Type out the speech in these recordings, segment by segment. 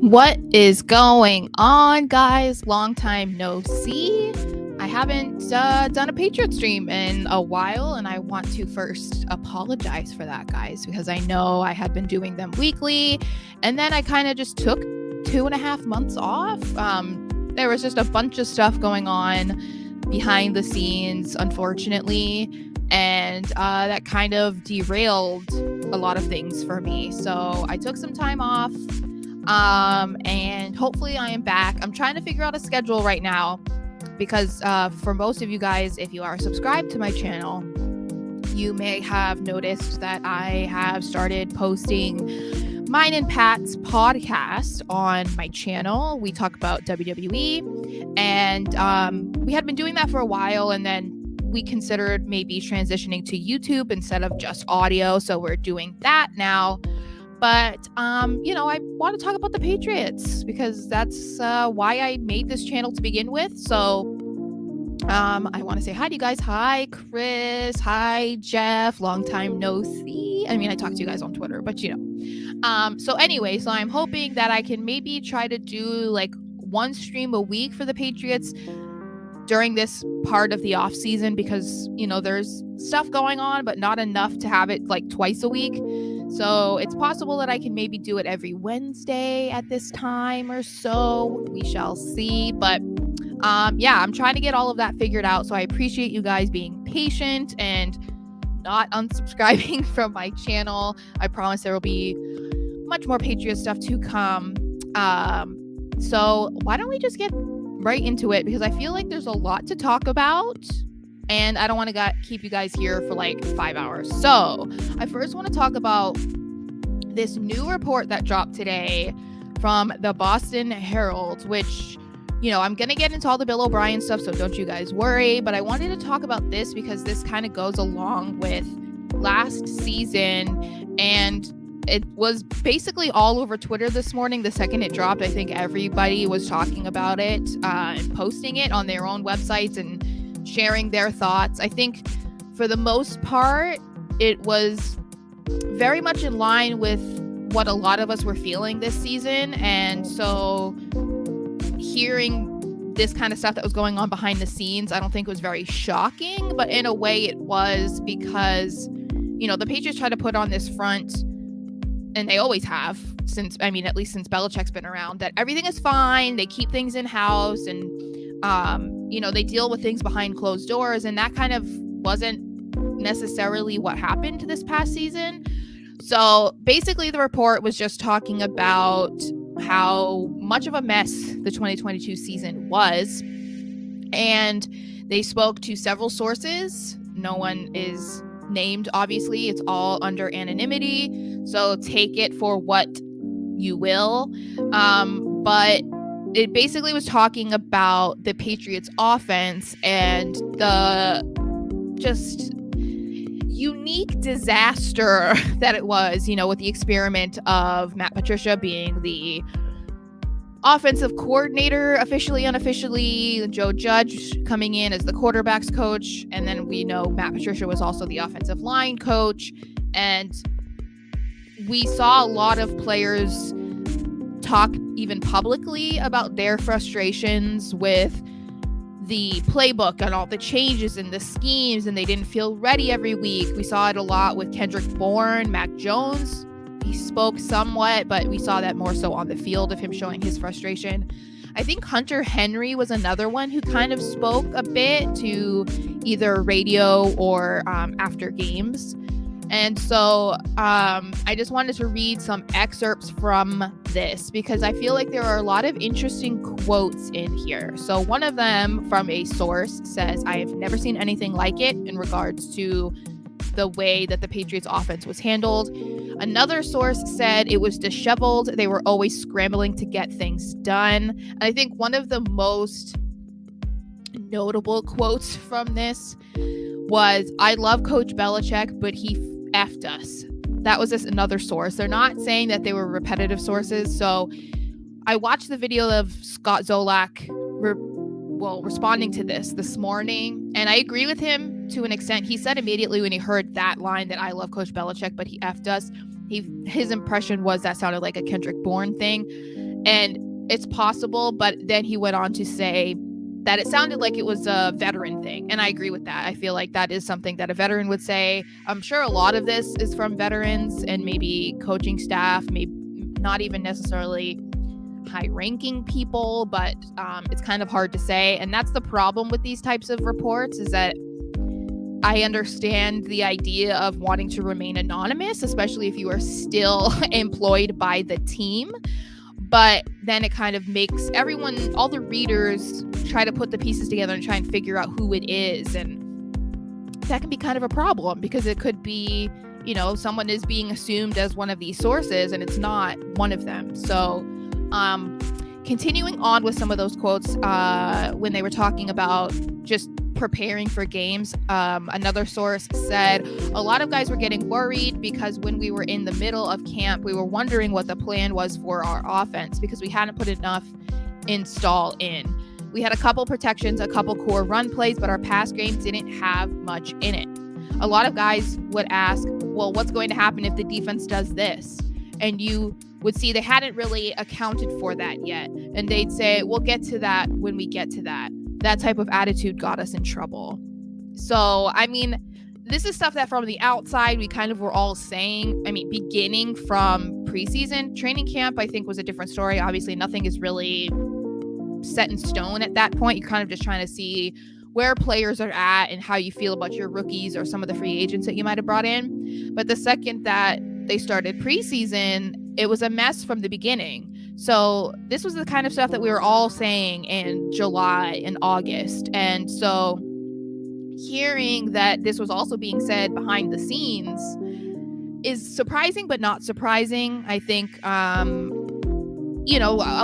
What is going on, guys? Long time no see. I haven't done a Patriot stream in a while, and I want to first apologize for that, guys, because I know I had been doing them weekly, and then I kind of just took 2.5 months off. There was just a bunch of stuff going on behind the scenes, unfortunately, and that kind of derailed a lot of things for me. So I took some time off. And hopefully I am back. I'm trying to figure out a schedule right now because for most of you guys, if you are subscribed to my channel, you may have noticed that I have started posting mine and Pat's podcast on my channel. We talk about WWE, and we had been doing that for a while, and then we considered maybe transitioning to YouTube instead of just audio. So we're doing that now. But, I want to talk about the Patriots because that's why I made this channel to begin with. So I want to say hi to you guys. Hi, Chris. Hi, Jeff. Long time no see. I mean, I talk to you guys on Twitter, but so anyway, so I'm hoping that I can maybe try to do like one stream a week for the Patriots during this part of the off season because, there's stuff going on, but not enough to have it like twice a week. So it's possible that I can maybe do it every Wednesday at this time or so. We shall see. But I'm trying to get all of that figured out. So I appreciate you guys being patient and not unsubscribing from my channel. I promise there will be much more Patriot stuff to come. So why don't we just get right into it, because I feel like there's a lot to talk about. And I don't want to keep you guys here for like 5 hours. So I first want to talk about this new report that dropped today from the Boston Herald, which, I'm going to get into all the Bill O'Brien stuff, so don't you guys worry. But I wanted to talk about this because this kind of goes along with last season. And it was basically all over Twitter this morning. The second it dropped, I think everybody was talking about it and posting it on their own websites and sharing their thoughts. I think for the most part, it was very much in line with what a lot of us were feeling this season. And so hearing this kind of stuff that was going on behind the scenes, I don't think was very shocking, but in a way it was, because, the Patriots try to put on this front, and they always have at least since Belichick's been around, that everything is fine. They keep things in-house and they deal with things behind closed doors, and that kind of wasn't necessarily what happened this past season. So basically the report was just talking about how much of a mess the 2022 season was, and they spoke to several sources. No one is named, obviously. It's all under anonymity, so take it for what you will. But it basically was talking about the Patriots offense and the just unique disaster that it was, with the experiment of Matt Patricia being the offensive coordinator, officially, unofficially, Joe Judge coming in as the quarterback's coach. And then we know Matt Patricia was also the offensive line coach. And we saw a lot of players talk even publicly about their frustrations with the playbook and all the changes and the schemes, and they didn't feel ready every week. We saw it a lot with Kendrick Bourne, Mac Jones. He spoke somewhat, but we saw that more so on the field of him showing his frustration. I think Hunter Henry was another one who kind of spoke a bit to either radio or after games. And so I just wanted to read some excerpts from this because I feel like there are a lot of interesting quotes in here. So one of them from a source says, "I have never seen anything like it in regards to the way that the Patriots offense was handled." Another source said it was disheveled. They were always scrambling to get things done. And I think one of the most notable quotes from this was, "I love Coach Belichick, but he effed us." That was just another source. They're not saying that they were repetitive sources. So I watched the video of Scott Zolak responding to this morning, and I agree with him to an extent. He said immediately when he heard that line that I love Coach Belichick, but he effed us, his impression was that sounded like a Kendrick Bourne thing. And it's possible, but then he went on to say that it sounded like it was a veteran thing. And I agree with that. I feel like that is something that a veteran would say. I'm sure a lot of this is from veterans and maybe coaching staff, maybe not even necessarily high-ranking people, but it's kind of hard to say. And that's the problem with these types of reports, is that I understand the idea of wanting to remain anonymous, especially if you are still employed by the team. But then it kind of makes everyone, all the readers, try to put the pieces together and try and figure out who it is. And that can be kind of a problem, because it could be, someone is being assumed as one of these sources and it's not one of them. So continuing on with some of those quotes, when they were talking about just preparing for games, another source said a lot of guys were getting worried because when we were in the middle of camp, we were wondering what the plan was for our offense because we hadn't put enough install in. We had a couple protections, a couple core run plays, but our pass game didn't have much in it. A lot of guys would ask, well, what's going to happen if the defense does this? And you would see they hadn't really accounted for that yet. And they'd say, we'll get to that when we get to that. That type of attitude got us in trouble. So, this is stuff that from the outside, we kind of were all saying, beginning from preseason. Training camp, I think, was a different story. Obviously, nothing is really set in stone at that point. You're kind of just trying to see where players are at and how you feel about your rookies or some of the free agents that you might have brought in. But the second that they started preseason, it was a mess from the beginning. So this was the kind of stuff that we were all saying in July and August. And so hearing that this was also being said behind the scenes is surprising, but not surprising. I think, a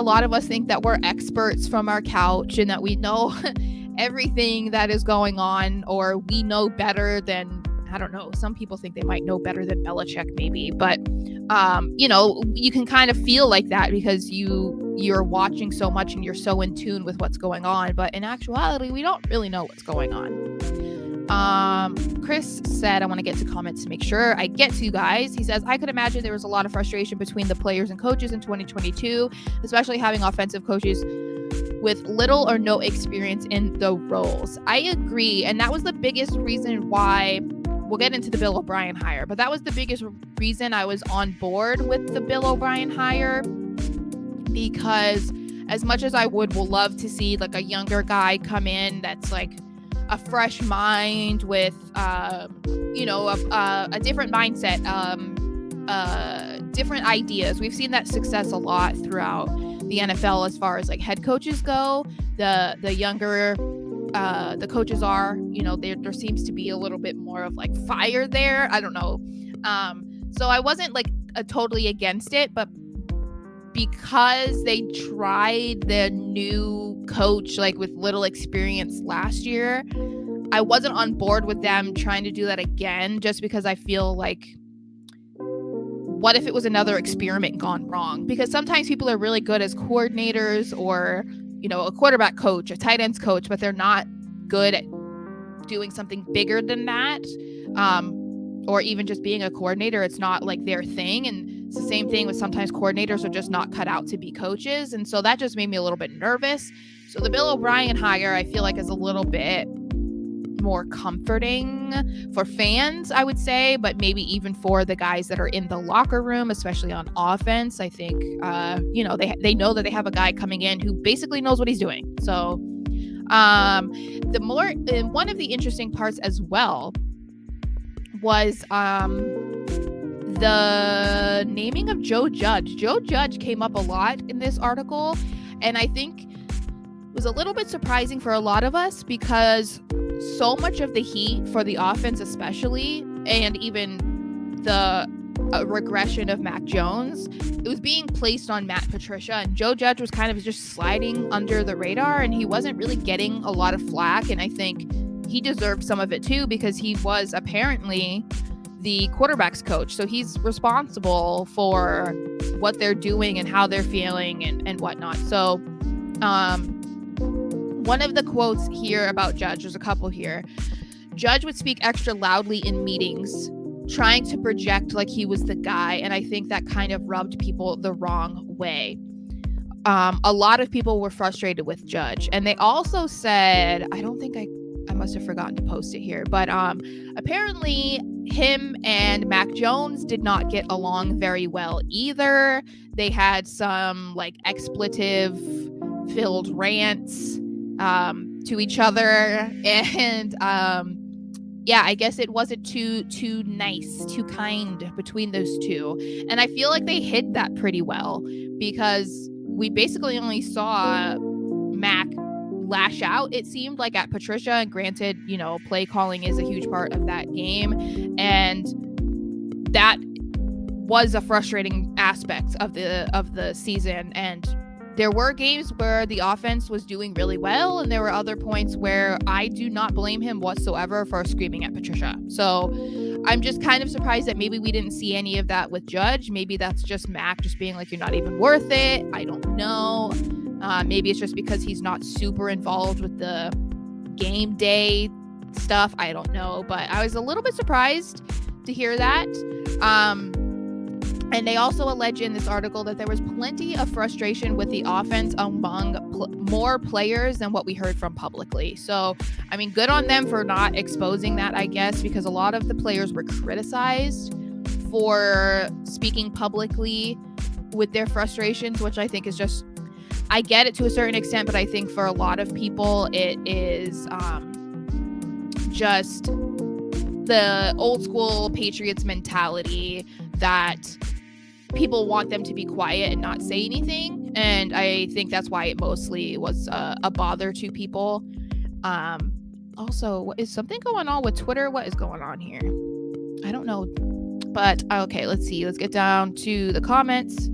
lot of us think that we're experts from our couch and that we know everything that is going on, or we know better than, I don't know, some people think they might know better than Belichick maybe, but you can kind of feel like that because you're watching so much and you're so in tune with what's going on. But in actuality, we don't really know what's going on. Chris said, I want to get to comments to make sure I get to you guys. He says, I could imagine there was a lot of frustration between the players and coaches in 2022, especially having offensive coaches with little or no experience in the roles. I agree. And that was the biggest reason why we'll get into the Bill O'Brien hire, but that was the biggest reason I was on board with the Bill O'Brien hire, because as much as I will love to see like a younger guy come in that's like a fresh mind with, a different mindset, different ideas. We've seen that success a lot throughout the NFL as far as like head coaches go. The younger the coaches are, there seems to be a little bit more of like fire there. I don't know. So I wasn't like totally against it, but because they tried the new coach like with little experience last year, I wasn't on board with them trying to do that again, just because I feel like, what if it was another experiment gone wrong? Because sometimes people are really good as coordinators or, a quarterback coach, a tight ends coach, but they're not good at doing something bigger than that. Or even just being a coordinator, it's not like their thing. And it's the same thing with sometimes coordinators are just not cut out to be coaches. And so that just made me a little bit nervous. So the Bill O'Brien hire, I feel like, is a little bit more comforting for fans, I would say, but maybe even for the guys that are in the locker room, especially on offense. I think, they know that they have a guy coming in who basically knows what he's doing. So one of the interesting parts as well was the naming of Joe Judge. Joe Judge came up a lot in this article, and I think it was a little bit surprising for a lot of us because so much of the heat for the offense especially, and even the regression of Mac Jones, it was being placed on Matt Patricia, and Joe Judge was kind of just sliding under the radar, and he wasn't really getting a lot of flack, and I think he deserved some of it too, because he was apparently the quarterback's coach. So he's responsible for what they're doing and how they're feeling and whatnot. So one of the quotes here about Judge, there's a couple here. Judge would speak extra loudly in meetings, trying to project like he was the guy. And I think that kind of rubbed people the wrong way. a lot of people were frustrated with Judge. And they also said, I don't think I must have forgotten to post it here, but apparently him and Mac Jones did not get along very well either. They had some like expletive filled rants to each other, and yeah, I guess it wasn't too nice, too kind between those two. And I feel like they hid that pretty well, because we basically only saw Mac lash out, it seemed like, at Patricia. And granted, you know, play calling is a huge part of that game, and that was a frustrating aspect of the season. And there were games where the offense was doing really well, and there were other points where I do not blame him whatsoever for screaming at Patricia. So I'm just kind of surprised that maybe we didn't see any of that with Judge. Maybe that's just Mac just being like, you're not even worth it. I don't know. Maybe it's just because he's not super involved with the game day stuff. I don't know. But I was a little bit surprised to hear that. And they also allege in this article that there was plenty of frustration with the offense among more players than what we heard from publicly. So, I mean, good on them for not exposing that, I guess, because a lot of the players were criticized for speaking publicly with their frustrations, which I think is just, I get it to a certain extent, but I think for a lot of people, it is just the old school Patriots mentality that people want them to be quiet and not say anything. And I think that's why it mostly was a bother to people. Also, is something going on with Twitter? What is going on here? I don't know. But okay, let's see. Let's get down to the comments.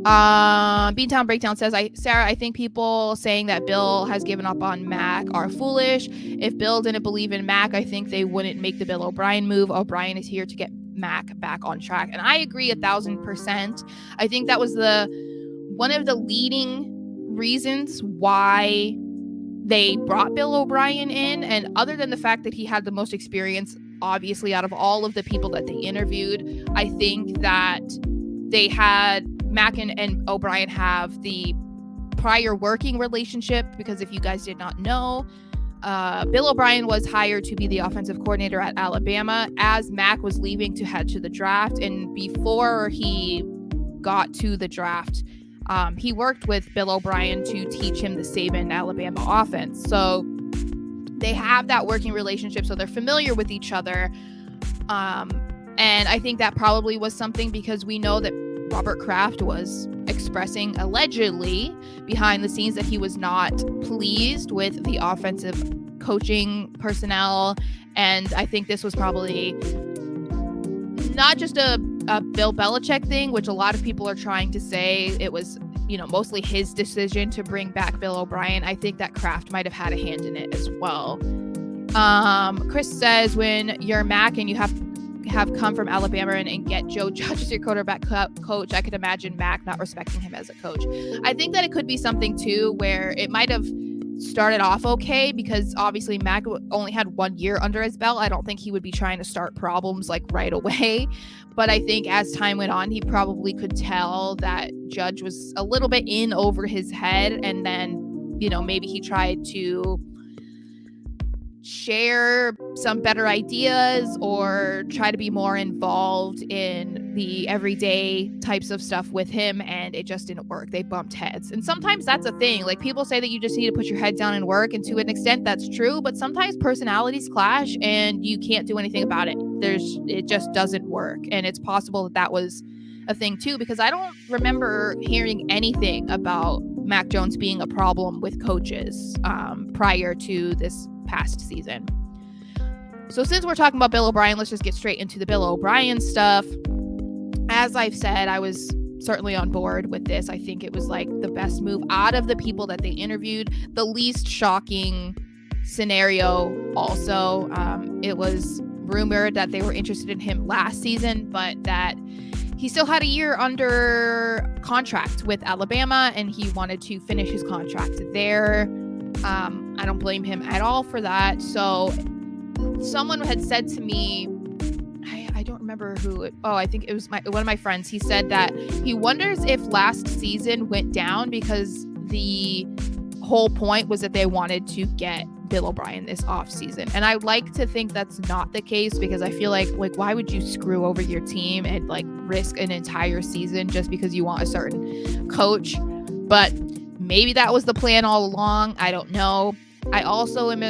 Beantown Breakdown says, Sarah, I think people saying that Bill has given up on Mac are foolish. If Bill didn't believe in Mac, I think they wouldn't make the Bill O'Brien move. O'Brien is here to get Mac back on track. And I agree 1,000%. I think that was one of the leading reasons why they brought Bill O'Brien in. And other than the fact that he had the most experience, obviously, out of all of the people that they interviewed, I think that they had Mac and O'Brien have the prior working relationship, because if you guys did not know, Bill O'Brien was hired to be the offensive coordinator at Alabama as Mac was leaving to head to the draft. And before he got to the draft, he worked with Bill O'Brien to teach him the Saban Alabama offense. So they have that working relationship, so they're familiar with each other. And I think that probably was something, because we know that Robert Kraft was expressing allegedly behind the scenes that he was not pleased with the offensive coaching personnel. And I think this was probably not just a Bill Belichick thing, which a lot of people are trying to say it was, you know, mostly his decision to bring back Bill O'Brien. I think that Kraft might have had a hand in it as well. Chris says, when you're Mac and you have come from Alabama and get Joe Judge as your quarterback coach, I could imagine Mac not respecting him as a coach. I think that it could be something too where it might have started off okay, because obviously Mac only had 1 year under his belt. I don't think he would be trying to start problems like right away. But I think as time went on, he probably could tell that Judge was a little bit in over his head. And then, you know, maybe he tried to share some better ideas or try to be more involved in the everyday types of stuff with him, and it just didn't work. They bumped heads. And sometimes that's a thing. Like, people say that you just need to put your head down and work, and to an extent that's true, but sometimes personalities clash and you can't do anything about it. It just doesn't work. And it's possible that was a thing too, because I don't remember hearing anything about Mac Jones being a problem with coaches prior to this past season. So since we're talking about Bill O'Brien, let's just get straight into the Bill O'Brien stuff. As I've said, I was certainly on board with this. I think it was like the best move out of the people that they interviewed. The least shocking scenario also. It was rumored that they were interested in him last season, but that he still had a year under contract with Alabama and he wanted to finish his contract there. I don't blame him at all for that. So someone had said to me, I don't remember remember who. I think it was one of my friends. He said that he wonders if last season went down because the whole point was that they wanted to get Bill O'Brien this offseason. And I like to think that's not the case, because I feel like why would you screw over your team and like risk an entire season just because you want a certain coach? But maybe that was the plan all along. I don't know. I also I'm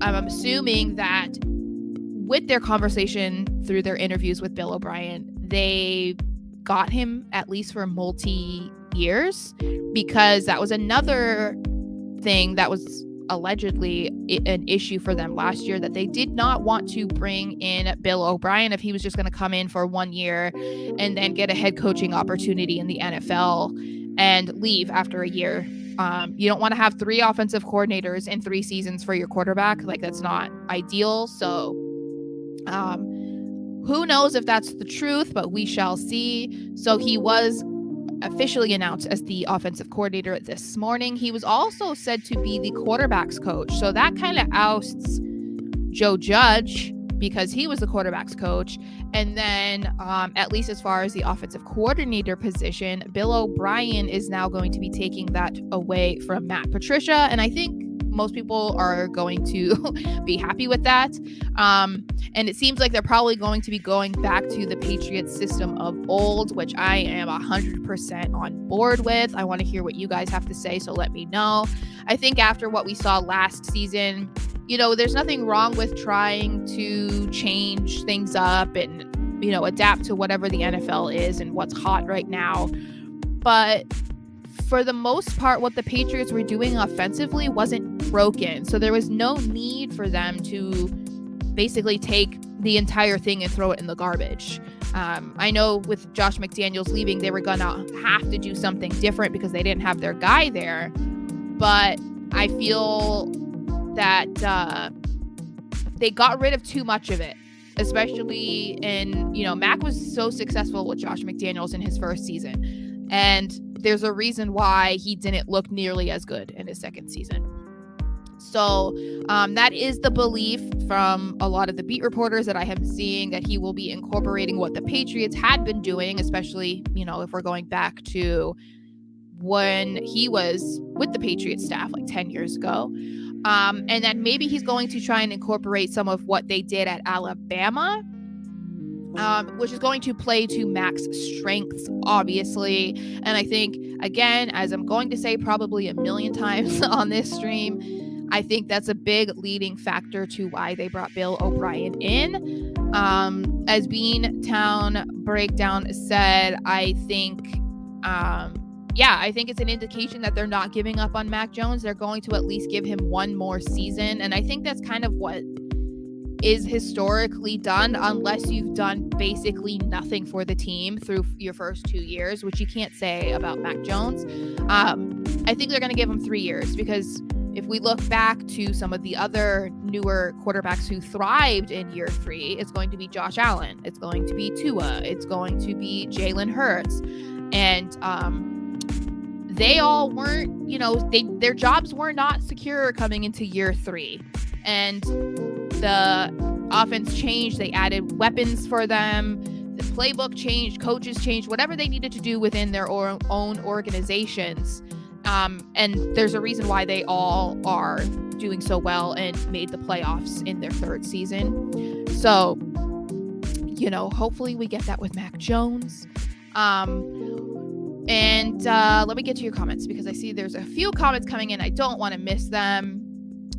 assuming that with their conversation through their interviews with Bill O'Brien, they got him at least for multi-years, because that was another thing that was allegedly an issue for them last year, that they did not want to bring in Bill O'Brien if he was just going to come in for 1 year and then get a head coaching opportunity in the NFL and leave after a year. You don't want to have 3 offensive coordinators in 3 seasons for your quarterback. Like, that's not ideal. So who knows if that's the truth, but we shall see. So he was officially announced as the offensive coordinator this morning. He was also said to be the quarterback's coach. So that kind of ousts Joe Judge, because he was the quarterback's coach. And then at least as far as the offensive coordinator position, Bill O'Brien is now going to be taking that away from Matt Patricia. And I think most people are going to be happy with that. And it seems like they're probably going to be going back to the Patriots system of old, which I am 100% on board with. I want to hear what you guys have to say, so let me know. I think after what we saw last season, there's nothing wrong with trying to change things up and, adapt to whatever the NFL is and what's hot right now. But for the most part, what the Patriots were doing offensively wasn't broken. So there was no need for them to basically take the entire thing and throw it in the garbage. I know with Josh McDaniels leaving, they were going to have to do something different because they didn't have their guy there. But I feel that they got rid of too much of it, especially in, Mac was so successful with Josh McDaniels in his first season. And there's a reason why he didn't look nearly as good in his second season. So that is the belief from a lot of the beat reporters that I am seeing, that he will be incorporating what the Patriots had been doing, especially, if we're going back to when he was with the Patriots staff like 10 years ago. And then maybe he's going to try and incorporate some of what they did at Alabama, which is going to play to Mac's strengths, obviously. And I think, again, as I'm going to say probably a million times on this stream, I think that's a big leading factor to why they brought Bill O'Brien in. As Beantown Breakdown said, I think it's an indication that they're not giving up on Mac Jones. They're going to at least give him 1 more season. And I think that's kind of what is historically done, unless you've done basically nothing for the team through your first 2 years, which you can't say about Mac Jones. I think they're going to give him 3 years, because if we look back to some of the other newer quarterbacks who thrived in year 3, it's going to be Josh Allen. It's going to be Tua. It's going to be Jalen Hurts. And they all weren't, their jobs were not secure coming into year 3. And the offense changed. They added weapons for them. The playbook changed. Coaches changed. Whatever they needed to do within their own organizations. And there's a reason why they all are doing so well and made the playoffs in their 3rd season. So, hopefully we get that with Mac Jones. And let me get to your comments, because I see there's a few comments coming in. I don't want to miss them.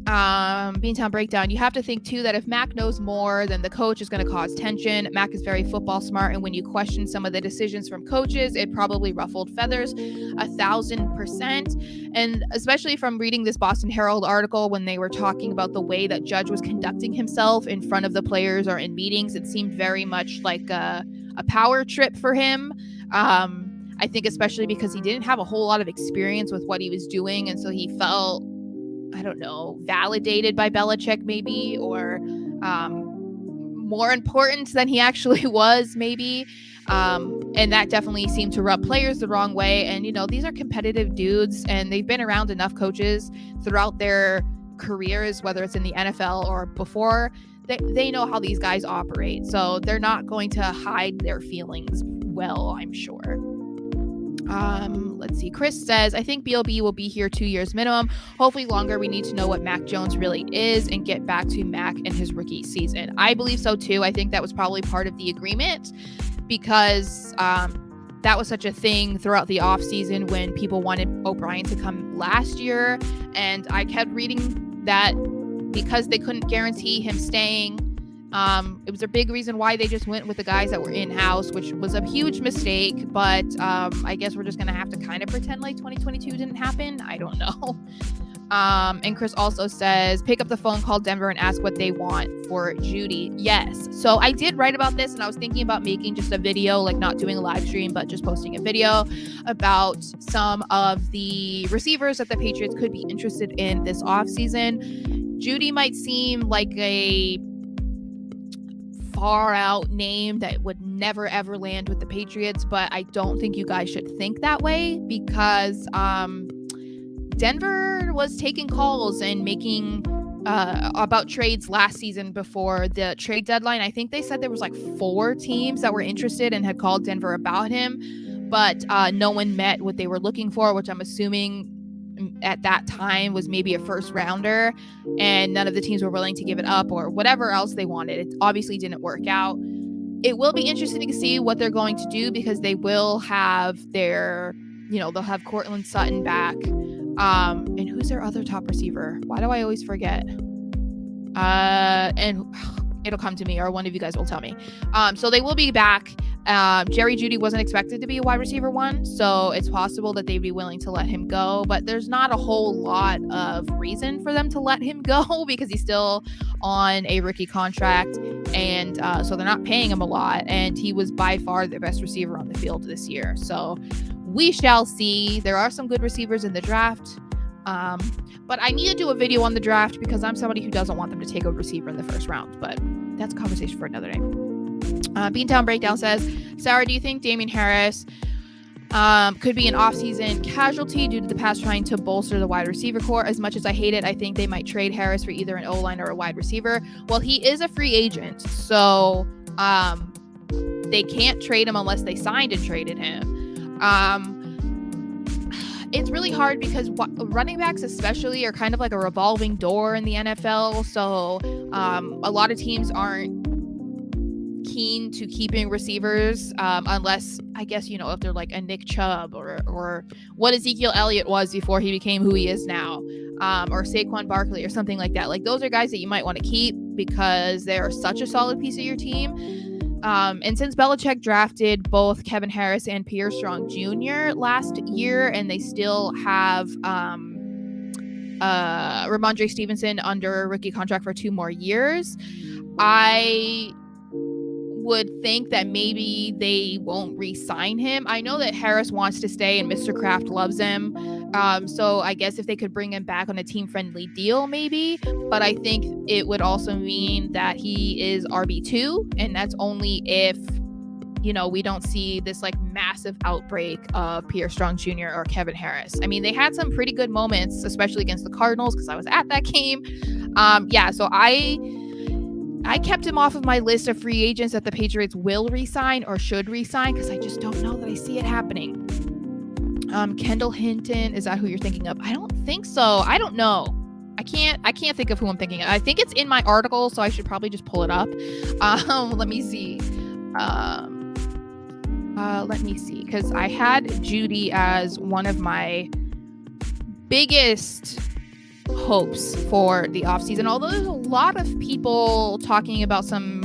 Beantown Breakdown, you have to think too that if Mac knows more, then the coach is going to cause tension. Mac is very football smart, and when you question some of the decisions from coaches, it probably ruffled feathers 1,000%. And especially from reading this Boston Herald article, when they were talking about the way that Judge was conducting himself in front of the players or in meetings, it seemed very much like a power trip for him. I think especially because he didn't have a whole lot of experience with what he was doing, and so he felt, I don't know, validated by Belichick maybe, or more important than he actually was maybe. And that definitely seemed to rub players the wrong way. And, these are competitive dudes, and they've been around enough coaches throughout their careers, whether it's in the NFL or before, they know how these guys operate, so they're not going to hide their feelings well, I'm sure. Let's see. Chris says, I think BLB will be here 2 years minimum, hopefully longer. We need to know what Mac Jones really is and get back to Mac and his rookie season. I believe so too. I think that was probably part of the agreement, because that was such a thing throughout the offseason when people wanted O'Brien to come last year. And I kept reading that because they couldn't guarantee him staying, it was a big reason why they just went with the guys that were in-house, which was a huge mistake. But I guess we're just going to have to kind of pretend like 2022 didn't happen. I don't know. And Chris also says, pick up the phone, call Denver, and ask what they want for Judy. Yes. So I did write about this, and I was thinking about making just a video, like not doing a live stream, but just posting a video about some of the receivers that the Patriots could be interested in this offseason. Judy might seem like a far out name that would never ever land with the Patriots, but I don't think you guys should think that way, because Denver was taking calls and making about trades last season before the trade deadline. I think they said there was like 4 teams that were interested and had called Denver about him, but no one met what they were looking for, which I'm assuming at that time was maybe a first rounder, and none of the teams were willing to give it up or whatever else they wanted. It obviously didn't work out. It will be interesting to see what they're going to do, because they will have their, they'll have Cortland Sutton back. And who's their other top receiver? Why do I always forget? And it'll come to me, or one of you guys will tell me. So they will be back. Jerry Jeudy wasn't expected to be a wide receiver 1, so it's possible that they'd be willing to let him go, but there's not a whole lot of reason for them to let him go, because he's still on a rookie contract, and so they're not paying him a lot, and he was by far the best receiver on the field this year. So we shall see. There are some good receivers in the draft, but I need to do a video on the draft, because I'm somebody who doesn't want them to take a receiver in the first round, but that's a conversation for another day. Beantown Breakdown says, Sarah, do you think Damian Harris could be an offseason casualty due to the Pats trying to bolster the wide receiver core? As much as I hate it, I think they might trade Harris for either an O-line or a wide receiver. Well, he is a free agent, so they can't trade him unless they signed and traded him. It's really hard, because running backs especially are kind of like a revolving door in the NFL. So a lot of teams aren't keen to keeping receivers unless, I guess, if they're like a Nick Chubb or what Ezekiel Elliott was before he became who he is now, or Saquon Barkley or something like that. Like, those are guys that you might want to keep because they are such a solid piece of your team. And since Belichick drafted both Kevin Harris and Pierre Strong Jr. last year, and they still have Ramondre Stevenson under a rookie contract for 2 more years, I would think that maybe they won't re-sign him. I know that Harris wants to stay and Mr. Kraft loves him. So I guess if they could bring him back on a team-friendly deal, maybe. But I think it would also mean that he is RB2, and that's only if, we don't see this like massive outbreak of Pierre Strong Jr. or Kevin Harris. I mean, they had some pretty good moments, especially against the Cardinals, because I was at that game. So I kept him off of my list of free agents that the Patriots will re-sign or should re-sign, because I just don't know that I see it happening. Kendall Hinton, is that who you're thinking of? I don't think so. I don't know. I can't think of who I'm thinking of. I think it's in my article, so I should probably just pull it up. Let me see. Because I had Judy as one of my biggest hopes for the offseason. Although there's a lot of people talking about some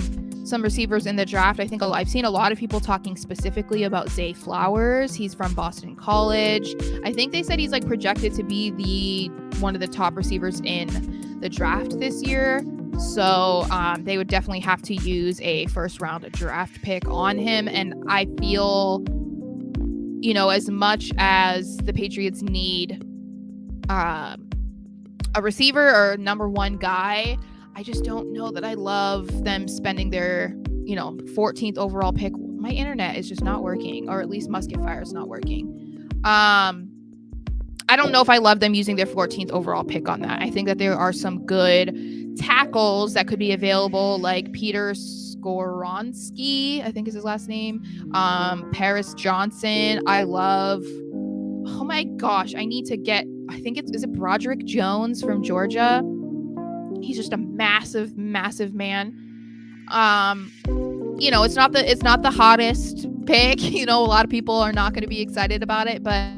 receivers in the draft. I think I've seen a lot of people talking specifically about Zay Flowers. He's from Boston College. I think they said he's like projected to be one of the top receivers in the draft this year. So they would definitely have to use a first round draft pick on him. And I feel, as much as the Patriots need a receiver or a number 1 guy, I just don't know that I love them spending their, 14th overall pick. My internet is just not working, or at least Musket Fire is not working. I don't know if I love them using their 14th overall pick on that. I think that there are some good tackles that could be available, like Peter Skoronski, I think is his last name. Paris Johnson. I love. Oh my gosh, I need to get. I think is it Broderick Jones from Georgia? He's just a massive, massive man. It's not the hottest pick. A lot of people are not going to be excited about it, but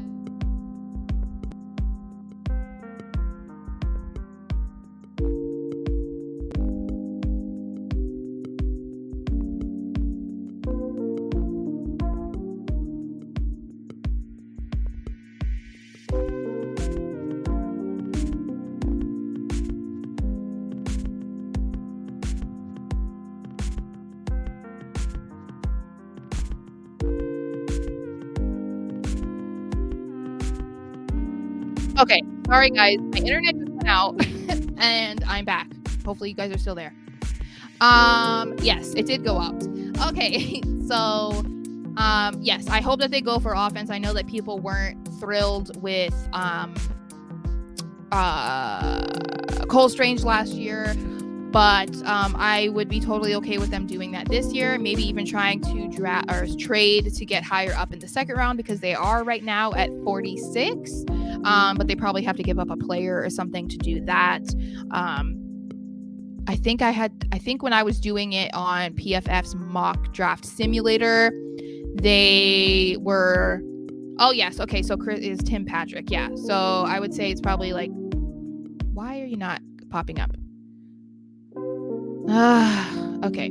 okay, sorry guys, my internet just went out and I'm back. Hopefully you guys are still there. Yes, it did go out. Okay, so yes, I hope that they go for offense. I know that people weren't thrilled with Cole Strange last year, but I would be totally okay with them doing that this year. Maybe even trying to draft or trade to get higher up in the second round, because they are right now at 46. But they probably have to give up a player or something to do that. I think when I was doing it on PFF's mock draft simulator, they were, oh yes, okay, so Chris is Tim Patrick, yeah. So I would say it's probably like, why are you not popping up? Okay.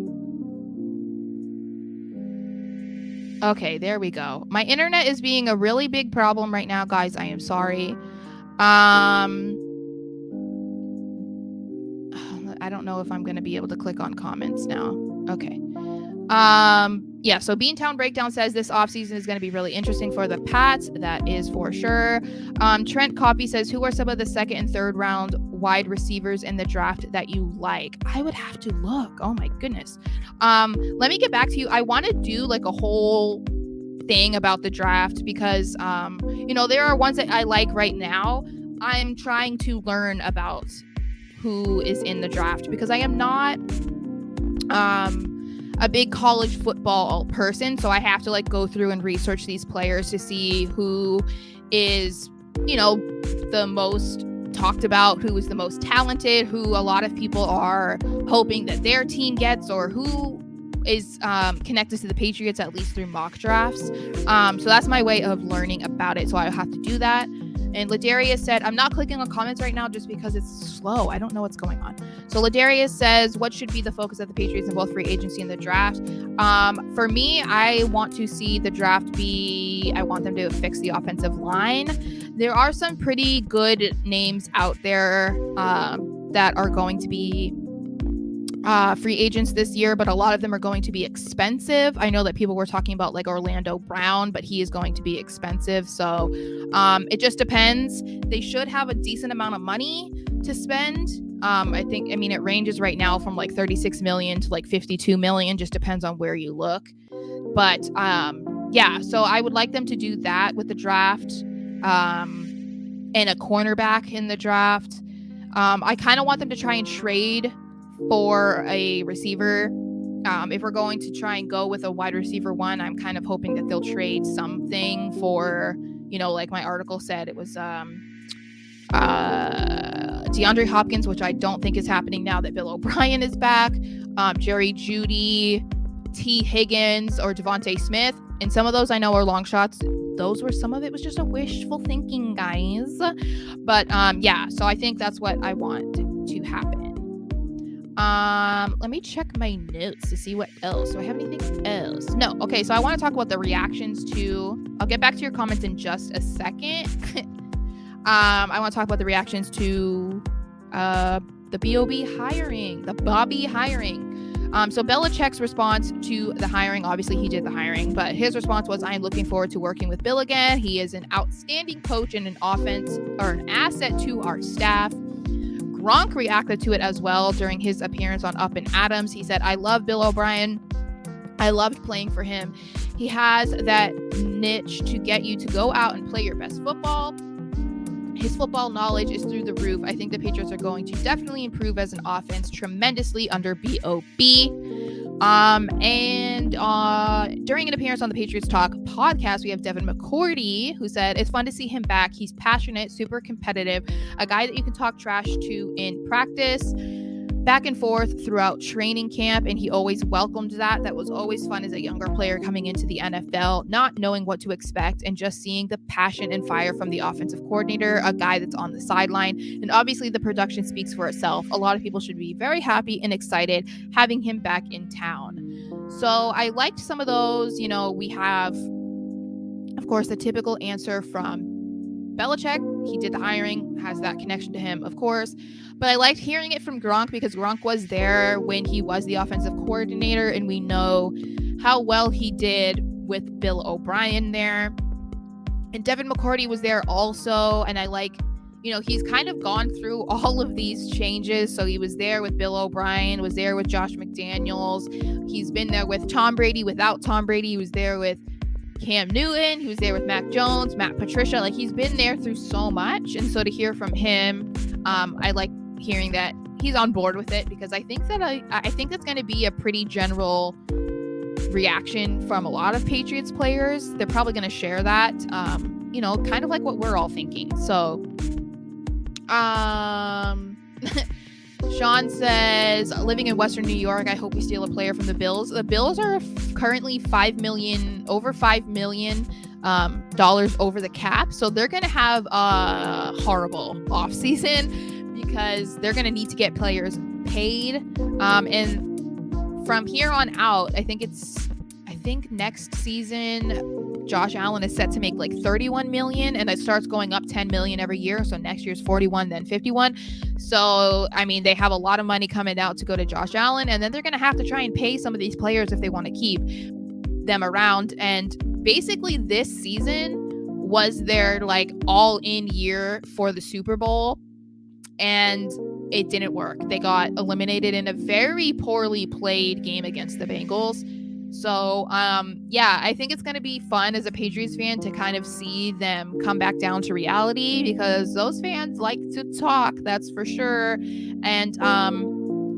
Okay, there we go. My internet is being a really big problem right now, guys. I am sorry. I don't know if I'm going to be able to click on comments now. Okay. Yeah, so Beantown Breakdown says this offseason is going to be really interesting for the Pats. That is for sure. Trent Coffey says, who are some of the second and third round wide receivers in the draft that you like? I would have to look. Oh my goodness. Let me get back to you. I want to do like a whole thing about the draft because, there are ones that I like right now. I'm trying to learn about who is in the draft because I am not a big college football person, so I have to like go through and research these players to see who is, the most talked about, who is the most talented, who a lot of people are hoping that their team gets, or who is connected to the Patriots at least through mock drafts. So that's my way of learning about it. So I have to do that. And Ladarius said, I'm not clicking on comments right now just because it's slow. I don't know what's going on. So Ladarius says, what should be the focus of the Patriots in both free agency and the draft? For me, I want to see the draft I want them to fix the offensive line. There are some pretty good names out there that are going to be free agents this year, but a lot of them are going to be expensive. I know that people were talking about like Orlando Brown, but he is going to be expensive. So it just depends. They should have a decent amount of money to spend. It ranges right now from like 36 million to like 52 million, just depends on where you look. But so I would like them to do that with the draft and a cornerback in the draft. I kind of want them to try and trade for a receiver. If we're going to try and go with a wide receiver one, I'm kind of hoping that they'll trade something for, like my article said, it was DeAndre Hopkins, which I don't think is happening now that Bill O'Brien is back, Jerry Jeudy, T. Higgins, or Devontae Smith. And some of those I know are long shots. Some of it was just a wishful thinking, guys. But so I think that's what I want to happen. Let me check my notes to see what else. Do I have anything else? No. Okay, so I want to talk about the reactions to, I'll get back to your comments in just a second. I want to talk about the reactions to the Bobby hiring. So Belichick's response to the hiring, obviously he did the hiring, but his response was, I am looking forward to working with Bill again. He is an outstanding coach and an asset to our staff. Gronk reacted to it as well during his appearance on Up and Adams. He said, I love Bill O'Brien. I loved playing for him. He has that niche to get you to go out and play your best football. His football knowledge is through the roof. I think the Patriots are going to definitely improve as an offense tremendously under B.O.B. During an appearance on the Patriots Talk podcast, we have Devin McCourty, who said, it's fun to see him back. He's passionate, super competitive, a guy that you can talk trash to in practice, back and forth throughout training camp, and he always welcomed that. That was always fun as a younger player coming into the NFL, not knowing what to expect and just seeing the passion and fire from the offensive coordinator, a guy that's on the sideline. And obviously the production speaks for itself. A lot of people should be very happy and excited having him back in town. So I liked some of those. You know, we have, of course, the typical answer from Belichick. He did the hiring, has that connection to him, of course. But I liked hearing it from Gronk because Gronk was there when he was the offensive coordinator, and we know how well he did with Bill O'Brien there. And Devin McCourty was there also, and I like, you know, he's kind of gone through all of these changes. So he was there with Bill O'Brien, was there with Josh McDaniels. He's been there with Tom Brady, without Tom Brady. He was there with Cam Newton. He was there with Mac Jones, Matt Patricia. Like, he's been there through so much. And so to hear from him, I like hearing that he's on board with it, because I think that I think that's going to be a pretty general reaction from a lot of Patriots players. They're probably going to share that, you know, kind of like what we're all thinking. So, Sean says, living in Western New York, I hope we steal a player from the Bills. The Bills are currently over $5 million dollars over the cap. So they're going to have a horrible offseason because they're going to need to get players paid. And from here on out, I think next season, Josh Allen is set to make like $31 million, and it starts going up $10 million every year. So next year's 41, then 51. So, I mean, they have a lot of money coming out to go to Josh Allen, and then they're going to have to try and pay some of these players if they want to keep them around. And basically this season was their like all-in year for the Super Bowl, and it didn't work. They got eliminated in a very poorly played game against the Bengals. So, yeah, I think it's going to be fun as a Patriots fan to kind of see them come back down to reality, because those fans like to talk, that's for sure. And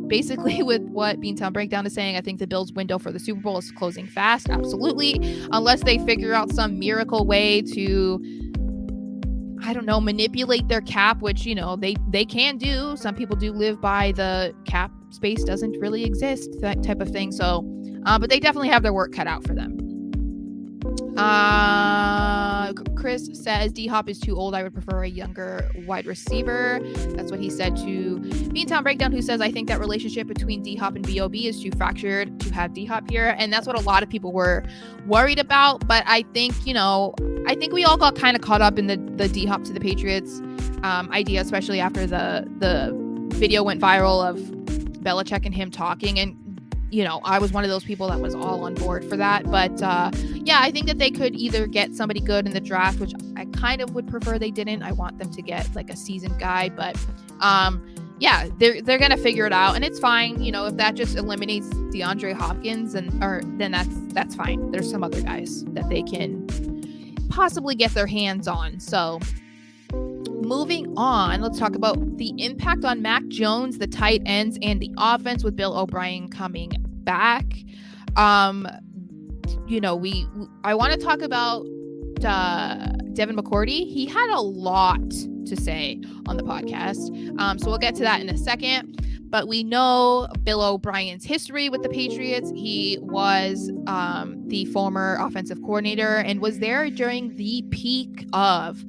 basically with what Beantown Breakdown is saying, I think the Bills' window for the Super Bowl is closing fast. Absolutely. Unless they figure out some miracle way to, I don't know, manipulate their cap, which, you know, they can do. Some people do live by the cap space doesn't really exist, that type of thing. So, but they definitely have their work cut out for them. Chris says D-Hop is too old. I would prefer a younger wide receiver. That's what he said to Beantown Breakdown, who says, I think that relationship between D-Hop and B.O.B. is too fractured to have D-Hop here. And that's what a lot of people were worried about. But I think, you know, I think we all got kind of caught up in the D-Hop to the Patriots idea, especially after the video went viral of Belichick and him talking. And, you know, I was one of those people that was all on board for that. But yeah, I think that they could either get somebody good in the draft, which I kind of would prefer they didn't. I want them to get like a seasoned guy. But yeah, they're going to figure it out. And it's fine. You know, if that just eliminates DeAndre Hopkins, then that's fine. There's some other guys that they can possibly get their hands on. So moving on, let's talk about the impact on Mac Jones, the tight ends, and the offense with Bill O'Brien coming back. You know, I want to talk about Devin McCourty. He had a lot to say on the podcast. So we'll get to that in a second. But we know Bill O'Brien's history with the Patriots. He was the former offensive coordinator and was there during the peak of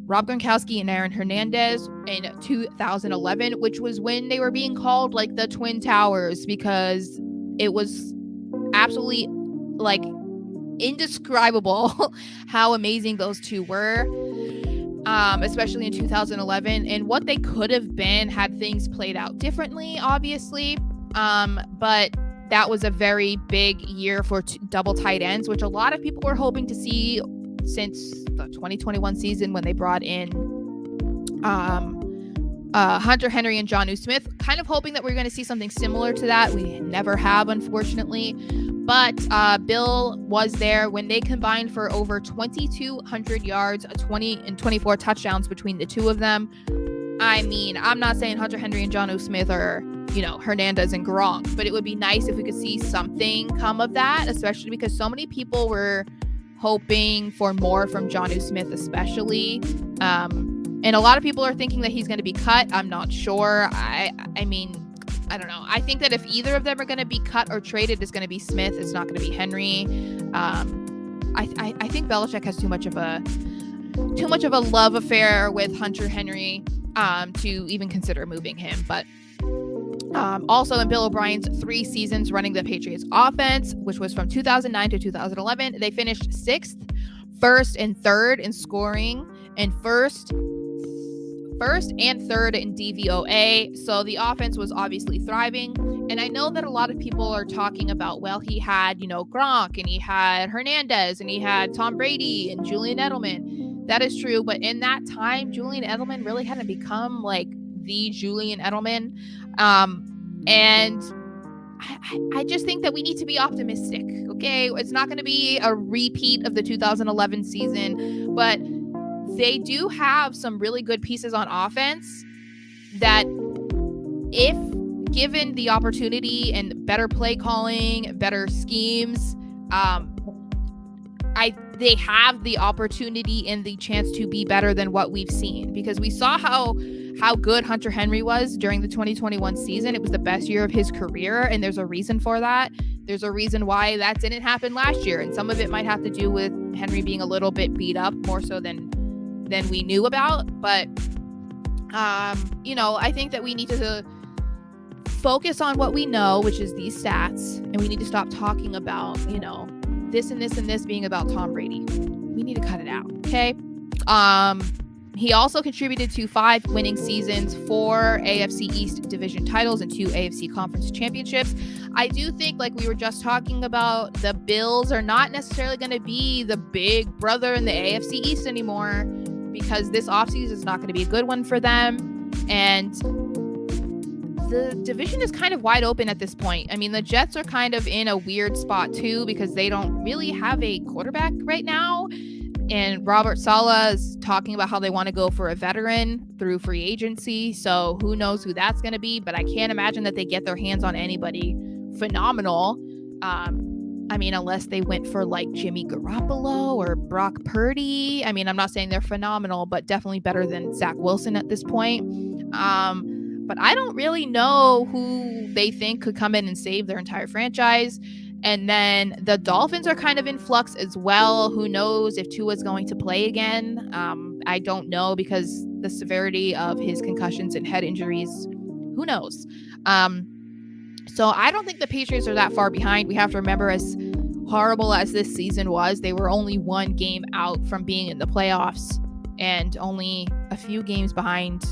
Rob Gronkowski and Aaron Hernandez in 2011, which was when they were being called like the Twin Towers, because it was absolutely like indescribable how amazing those two were, especially in 2011, and what they could have been had things played out differently, obviously. But that was a very big year for double tight ends, which a lot of people were hoping to see since the 2021 season when they brought in Hunter Henry and Jonnu Smith, kind of hoping that we're going to see something similar to that. We never have, unfortunately. But Bill was there when they combined for over 2,200 yards, 20 and 24 touchdowns between the two of them. I mean, I'm not saying Hunter Henry and Jonnu Smith are, Hernandez and Gronk, but it would be nice if we could see something come of that, especially because so many people were hoping for more from Jonnu Smith, especially. And a lot of people are thinking that he's going to be cut. I'm not sure. I mean, I don't know. I think that if either of them are going to be cut or traded, it's going to be Smith. It's not going to be Henry. I think Belichick has too much of a love affair with Hunter Henry to even consider moving him. But also in Bill O'Brien's 3 seasons running the Patriots offense, which was from 2009 to 2011, they finished 6th, 1st, and 3rd in scoring, and first and 3rd in DVOA. So the offense was obviously thriving. And I know that a lot of people are talking about, well, he had, Gronk, and he had Hernandez, and he had Tom Brady and Julian Edelman. That is true. But in that time, Julian Edelman really hadn't become like the Julian Edelman. And I just think that we need to be optimistic. Okay. It's not going to be a repeat of the 2011 season, but they do have some really good pieces on offense that, if given the opportunity and better play calling, better schemes, they have the opportunity and the chance to be better than what we've seen, because we saw how good Hunter Henry was during the 2021 season. It was the best year of his career, and there's a reason for that. There's a reason why that didn't happen last year, and some of it might have to do with Henry being a little bit beat up, more so than we knew about. But I think that we need to focus on what we know, which is these stats, and we need to stop talking about this and this and this being about Tom Brady. We need to cut it out. Okay. He also contributed to 5 winning seasons, 4 AFC East division titles, and 2 AFC conference championships. I do think, like we were just talking about, the Bills are not necessarily going to be the big brother in the AFC East anymore, because this offseason is not going to be a good one for them. And the division is kind of wide open at this point. I mean, the Jets are kind of in a weird spot too, because they don't really have a quarterback right now. And Robert Saleh is talking about how they want to go for a veteran through free agency. So who knows who that's going to be, but I can't imagine that they get their hands on anybody phenomenal. I mean, unless they went for like Jimmy Garoppolo or Brock Purdy. I mean, I'm not saying they're phenomenal, but definitely better than Zach Wilson at this point. But I don't really know who they think could come in and save their entire franchise. And then the Dolphins are kind of in flux as well. Who knows if Tua's going to play again? I don't know, because the severity of his concussions and head injuries, who knows? So I don't think the Patriots are that far behind. We have to remember, as horrible as this season was, they were only 1 game out from being in the playoffs and only a few games behind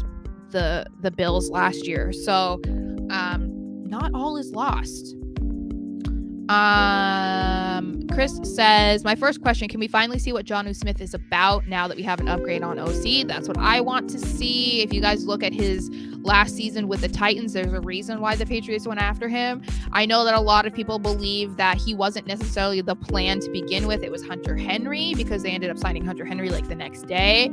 the Bills last year. So not all is lost. Chris says, my first question, can we finally see what Jonnu Smith is about now that we have an upgrade on OC? That's what I want to see. If you guys look at his last season with the Titans, there's a reason why the Patriots went after him. I know that a lot of people believe that he wasn't necessarily the plan to begin with. It was Hunter Henry, because they ended up signing Hunter Henry like the next day.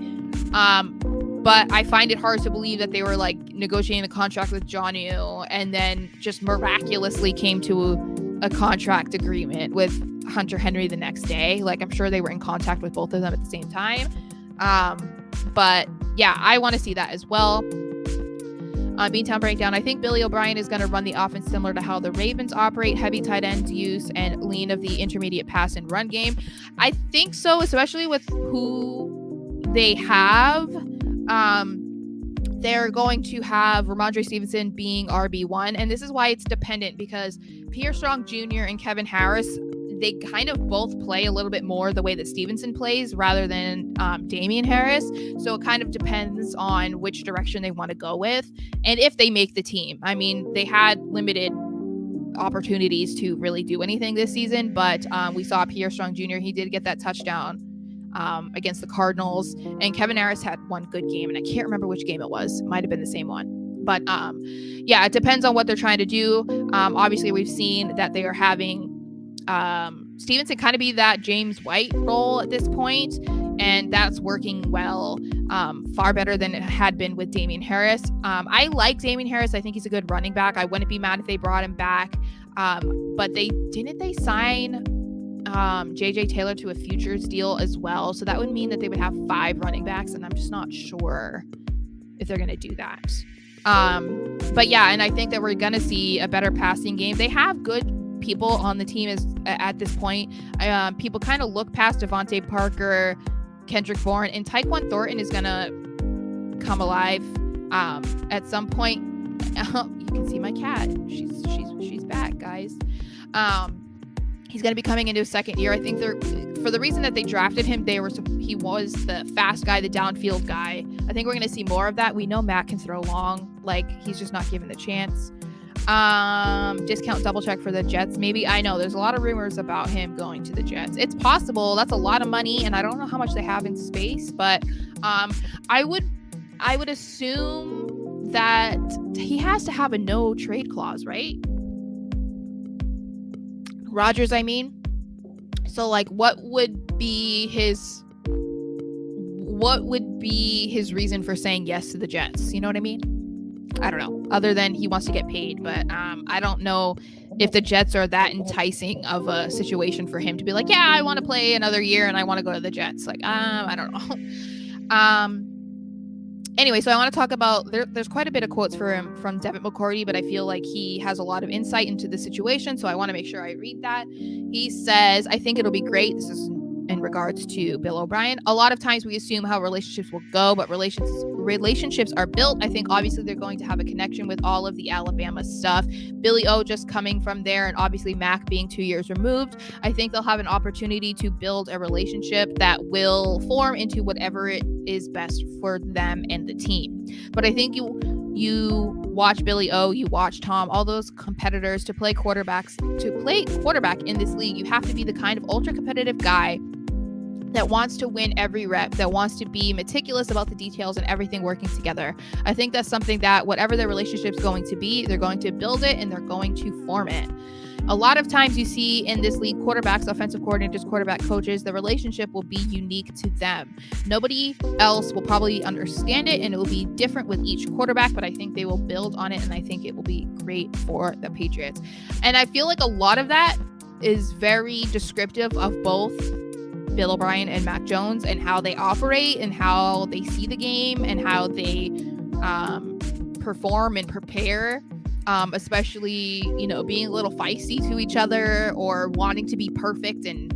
But I find it hard to believe that they were like negotiating a contract with Jonnu and then just miraculously came to a contract agreement with Hunter Henry the next day. Like, I'm sure they were in contact with both of them at the same time. But yeah, I want to see that as well. Beantown Breakdown, I think Billy O'Brien is going to run the offense similar to how the Ravens operate, heavy tight end use and lean of the intermediate pass and run game. I think so, especially with who they have. They're going to have Ramondre Stevenson being RB1, and this is why it's dependent, because Pierre Strong Jr. and Kevin Harris, they kind of both play a little bit more the way that Stevenson plays rather than Damian Harris. So it kind of depends on which direction they want to go with and if they make the team. I mean, they had limited opportunities to really do anything this season, but we saw Pierre Strong Jr. He did get that touchdown against the Cardinals, and Kevin Harris had one good game, and I can't remember which game it was. It might have been the same one. But yeah, it depends on what they're trying to do. Obviously, we've seen that they are having Stevenson kind of be that James White role at this point, and that's working well, far better than it had been with Damian Harris. I like Damian Harris. I think he's a good running back. I wouldn't be mad if they brought him back. But they sign JJ Taylor to a futures deal as well. So that would mean that they would have 5 running backs, and I'm just not sure if they're going to do that. But yeah, and I think that we're going to see a better passing game. They have good people on the team at this point. People kind of look past Devontae Parker, Kendrick Bourne, and Tyquan Thornton is going to come alive at some point. You can see my cat. She's back, guys. He's going to be coming into his second year. I think for the reason that they drafted him, he was the fast guy, the downfield guy. I think we're going to see more of that. We know Matt can throw long. Like, he's just not given the chance. Discount double check for the Jets. Maybe. I know there's a lot of rumors about him going to the Jets. It's possible. That's a lot of money, and I don't know how much they have in space, but I would assume that he has to have a no trade clause, right? Rodgers, I mean. So like, what would be his reason for saying yes to the Jets? You know what I mean? I don't know, other than he wants to get paid, but I don't know if the Jets are that enticing of a situation for him to be like, yeah, I want to play another year and I want to go to the Jets. Like, I don't know. Anyway, so I want to talk about, there's quite a bit of quotes for him from Devin McCourty, but I feel like he has a lot of insight into the situation, so I want to make sure I read that. He says, I think it'll be great. This is in regards to Bill O'Brien. A lot of times we assume how relationships will go, but relationships are built. I think obviously they're going to have a connection with all of the Alabama stuff. Billy O just coming from there, and obviously Mac being 2 years removed. I think they'll have an opportunity to build a relationship that will form into whatever it is best for them and the team. But I think you watch Billy O, you watch Tom, all those competitors to play quarterback in this league. You have to be the kind of ultra competitive guy that wants to win every rep, that wants to be meticulous about the details and everything working together. I think that's something that whatever their relationship's going to be, they're going to build it and they're going to form it. A lot of times you see in this league, quarterbacks, offensive coordinators, quarterback coaches, the relationship will be unique to them. Nobody else will probably understand it, and it will be different with each quarterback, but I think they will build on it, and I think it will be great for the Patriots. And I feel like a lot of that is very descriptive of both Bill O'Brien and Mac Jones and how they operate and how they see the game and how they perform and prepare. Especially, being a little feisty to each other or wanting to be perfect and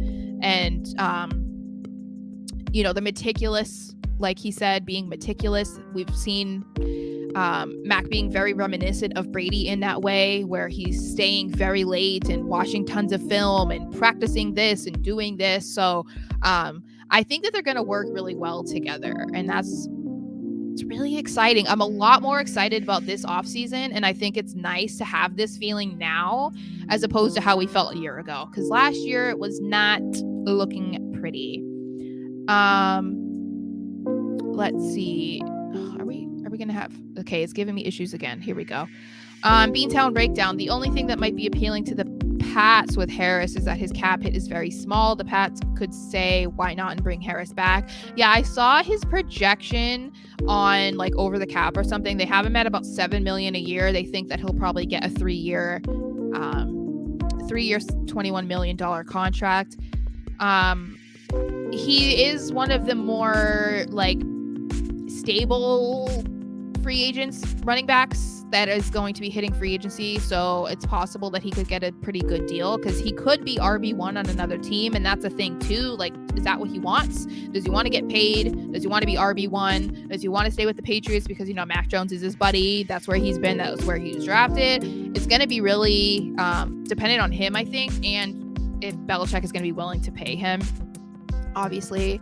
the meticulous, like he said, being meticulous. We've seen Mac being very reminiscent of Brady in that way, where he's staying very late and watching tons of film and practicing this and doing this. So I think that they're going to work really well together, and it's really exciting. I'm a lot more excited about this offseason, and I think it's nice to have this feeling now as opposed to how we felt a year ago, because last year it was not looking pretty. Let's see. Are we gonna have, okay, it's giving me issues again. Here we go. Beantown breakdown. The only thing that might be appealing to the Pats with Harris is that his cap hit is very small. The Pats could say, why not, and bring Harris back. Yeah, I saw his projection on like Over the Cap or something. They have him at about $7 million a year. They think that he'll probably get a 3-year $21 million contract. He is one of the more like stable free agents, running backs that is going to be hitting free agency. So it's possible that he could get a pretty good deal, because he could be RB1 on another team. And that's a thing too. Like, is that what he wants? Does he want to get paid? Does he want to be RB1? Does he want to stay with the Patriots because, Mac Jones is his buddy? That's where he's been. That was where he was drafted. It's going to be really dependent on him, I think. And if Belichick is going to be willing to pay him, obviously.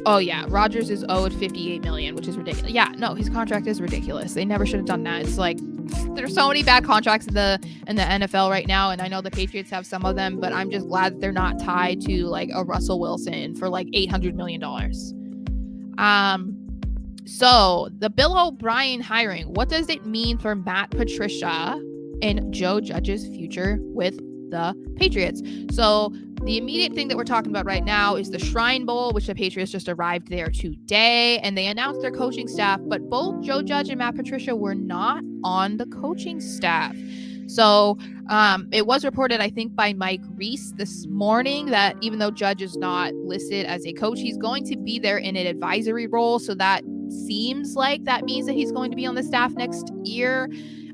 Oh yeah, Rodgers is owed $58 million, which is ridiculous. Yeah, no, his contract is ridiculous. They never should have done that. It's like, there's so many bad contracts in the NFL right now, and I know the Patriots have some of them, but I'm just glad that they're not tied to like a Russell Wilson for like $800 million. So the Bill O'Brien hiring, what does it mean for Matt Patricia in Joe Judge's future with the Patriots. So the immediate thing that we're talking about right now is the Shrine Bowl, which the Patriots just arrived there today, and they announced their coaching staff, but both Joe Judge and Matt Patricia were not on the coaching staff. So it was reported, I think, by Mike Reese this morning that even though Judge is not listed as a coach, he's going to be there in an advisory role. So that seems like that means that he's going to be on the staff next year.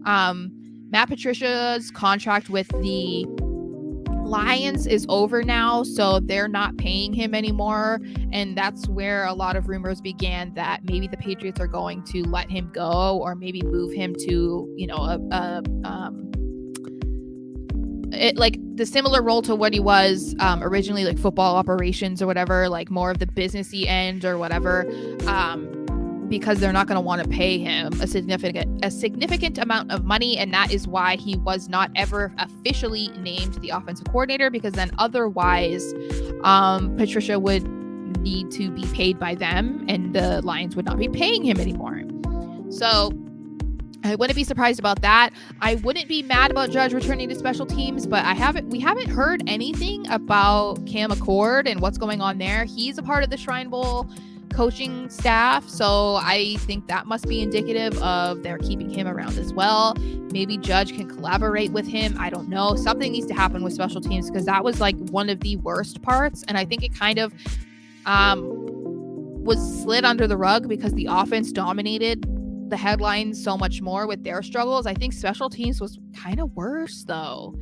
Matt Patricia's contract with the Lions is over now, so they're not paying him anymore, and that's where a lot of rumors began that maybe the Patriots are going to let him go or maybe move him to, like the similar role to what he was originally, like football operations or whatever, like more of the businessy end or whatever, because they're not going to want to pay him a significant amount of money, and that is why he was not ever officially named the offensive coordinator, because then otherwise Patricia would need to be paid by them and the Lions would not be paying him anymore. So I wouldn't be surprised about that. I wouldn't be mad about Judge returning to special teams, but we haven't heard anything about Cam McCord and what's going on there. He's a part of the Shrine Bowl coaching staff, so I think that must be indicative of they're keeping him around as well. Maybe Judge can collaborate with him. I don't know. Something needs to happen with special teams, because that was like one of the worst parts, and I think it kind of was slid under the rug because the offense dominated the headlines so much more with their struggles. I think special teams was kind of worse though,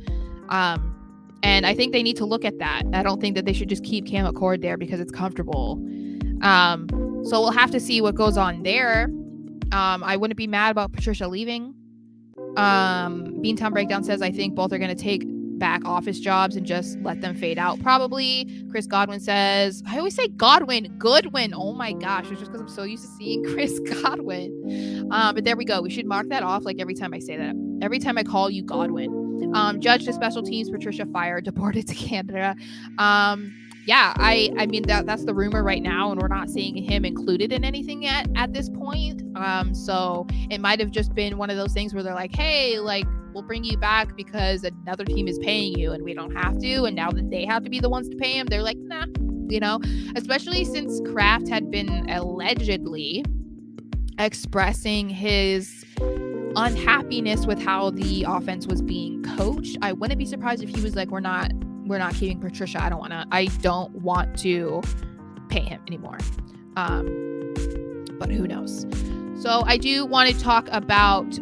and I think they need to look at that. I don't think that they should just keep Cam McCord there because it's comfortable. So we'll have to see what goes on there. I wouldn't be mad about Patricia leaving. Beantown Breakdown says, I think both are going to take back office jobs and just let them fade out. Probably. Chris Godwin says, I always say Goodwin. Oh my gosh. It's just because I'm so used to seeing Chris Godwin. But there we go. We should mark that off like every time I say that. Every time I call you Godwin. Judge to special teams, Patricia fired, deported to Canada. I mean, that's the rumor right now, and we're not seeing him included in anything yet at this point. So it might have just been one of those things where they're like, hey, like, we'll bring you back because another team is paying you and we don't have to. And now that they have to be the ones to pay him, they're like, nah, especially since Kraft had been allegedly expressing his unhappiness with how the offense was being coached. I wouldn't be surprised if he was like, we're not keeping Patricia. I don't want to pay him anymore. But who knows? So I do want to talk about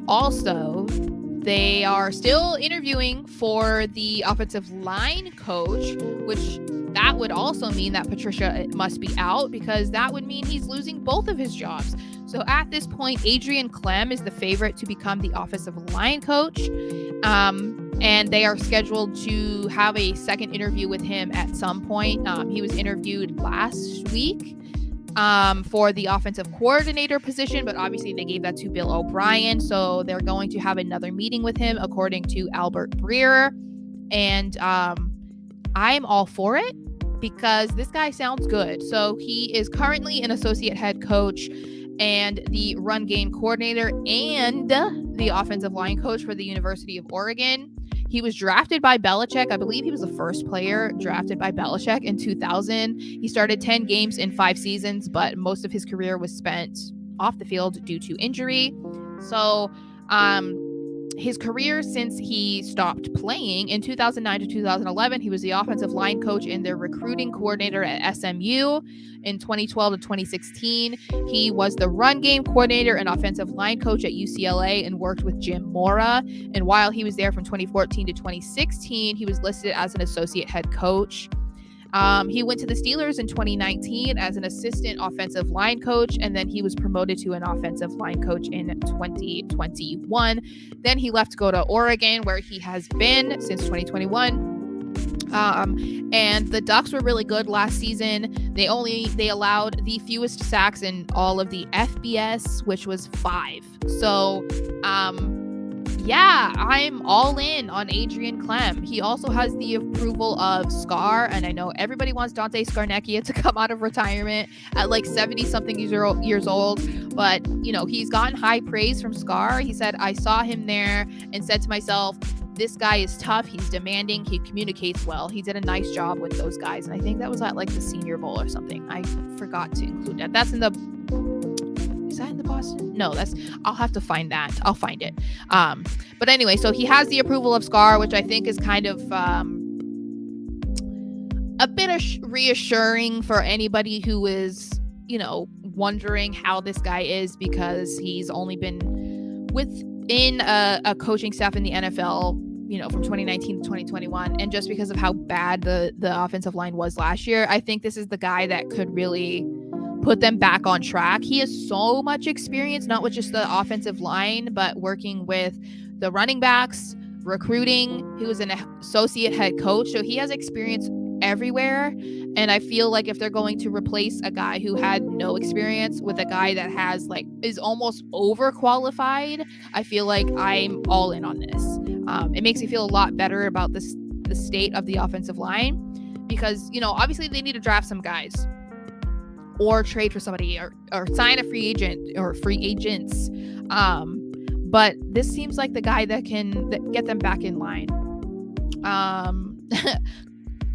also they are still interviewing for the offensive line coach, which that would also mean that Patricia must be out, because that would mean he's losing both of his jobs. So at this point, Adrian Clem is the favorite to become the offensive line coach. And they are scheduled to have a second interview with him at some point. He was interviewed last week for the offensive coordinator position, but obviously they gave that to Bill O'Brien. So they're going to have another meeting with him, according to Albert Breer. And I'm all for it because this guy sounds good. So he is currently an associate head coach and the run game coordinator and the offensive line coach for the University of Oregon. He was drafted by Belichick. I believe he was the first player drafted by Belichick in 2000. He started 10 games in 5 seasons, but most of his career was spent off the field due to injury. So his career since he stopped playing in 2009 to 2011, he was the offensive line coach and the recruiting coordinator at SMU. In 2012 to 2016, he was the run game coordinator and offensive line coach at UCLA and worked with Jim Mora. And while he was there from 2014 to 2016, he was listed as an associate head coach. He went to the Steelers in 2019 as an assistant offensive line coach, and then he was promoted to an offensive line coach in 2021. Then he left to go to Oregon, where he has been since 2021. And the Ducks were really good last season. They allowed the fewest sacks in all of the FBS, which was 5. So, Yeah, I'm all in on Adrian Clem. He also has the approval of Scar, and I know everybody wants Dante Scarnecchia to come out of retirement at like 70-something years old, but, he's gotten high praise from Scar. He said, I saw him there and said to myself, this guy is tough, he's demanding, he communicates well. He did a nice job with those guys, and I think that was at like the Senior Bowl or something. I forgot to include that. Is that in the Boston? No, I'll have to find that. I'll find it. But anyway, so he has the approval of Scar, which I think is kind of a bit of reassuring for anybody who is, wondering how this guy is, because he's only been within a coaching staff in the NFL, from 2019 to 2021. And just because of how bad the offensive line was last year, I think this is the guy that could really put them back on track. He has so much experience, not with just the offensive line, but working with the running backs, recruiting. He was an associate head coach, so he has experience everywhere. And I feel like if they're going to replace a guy who had no experience with a guy that has is almost overqualified, I feel like I'm all in on this. It makes me feel a lot better about the state of the offensive line, because obviously they need to draft some guys, or trade for somebody, or sign a free agent or free agents. But this seems like the guy that can get them back in line.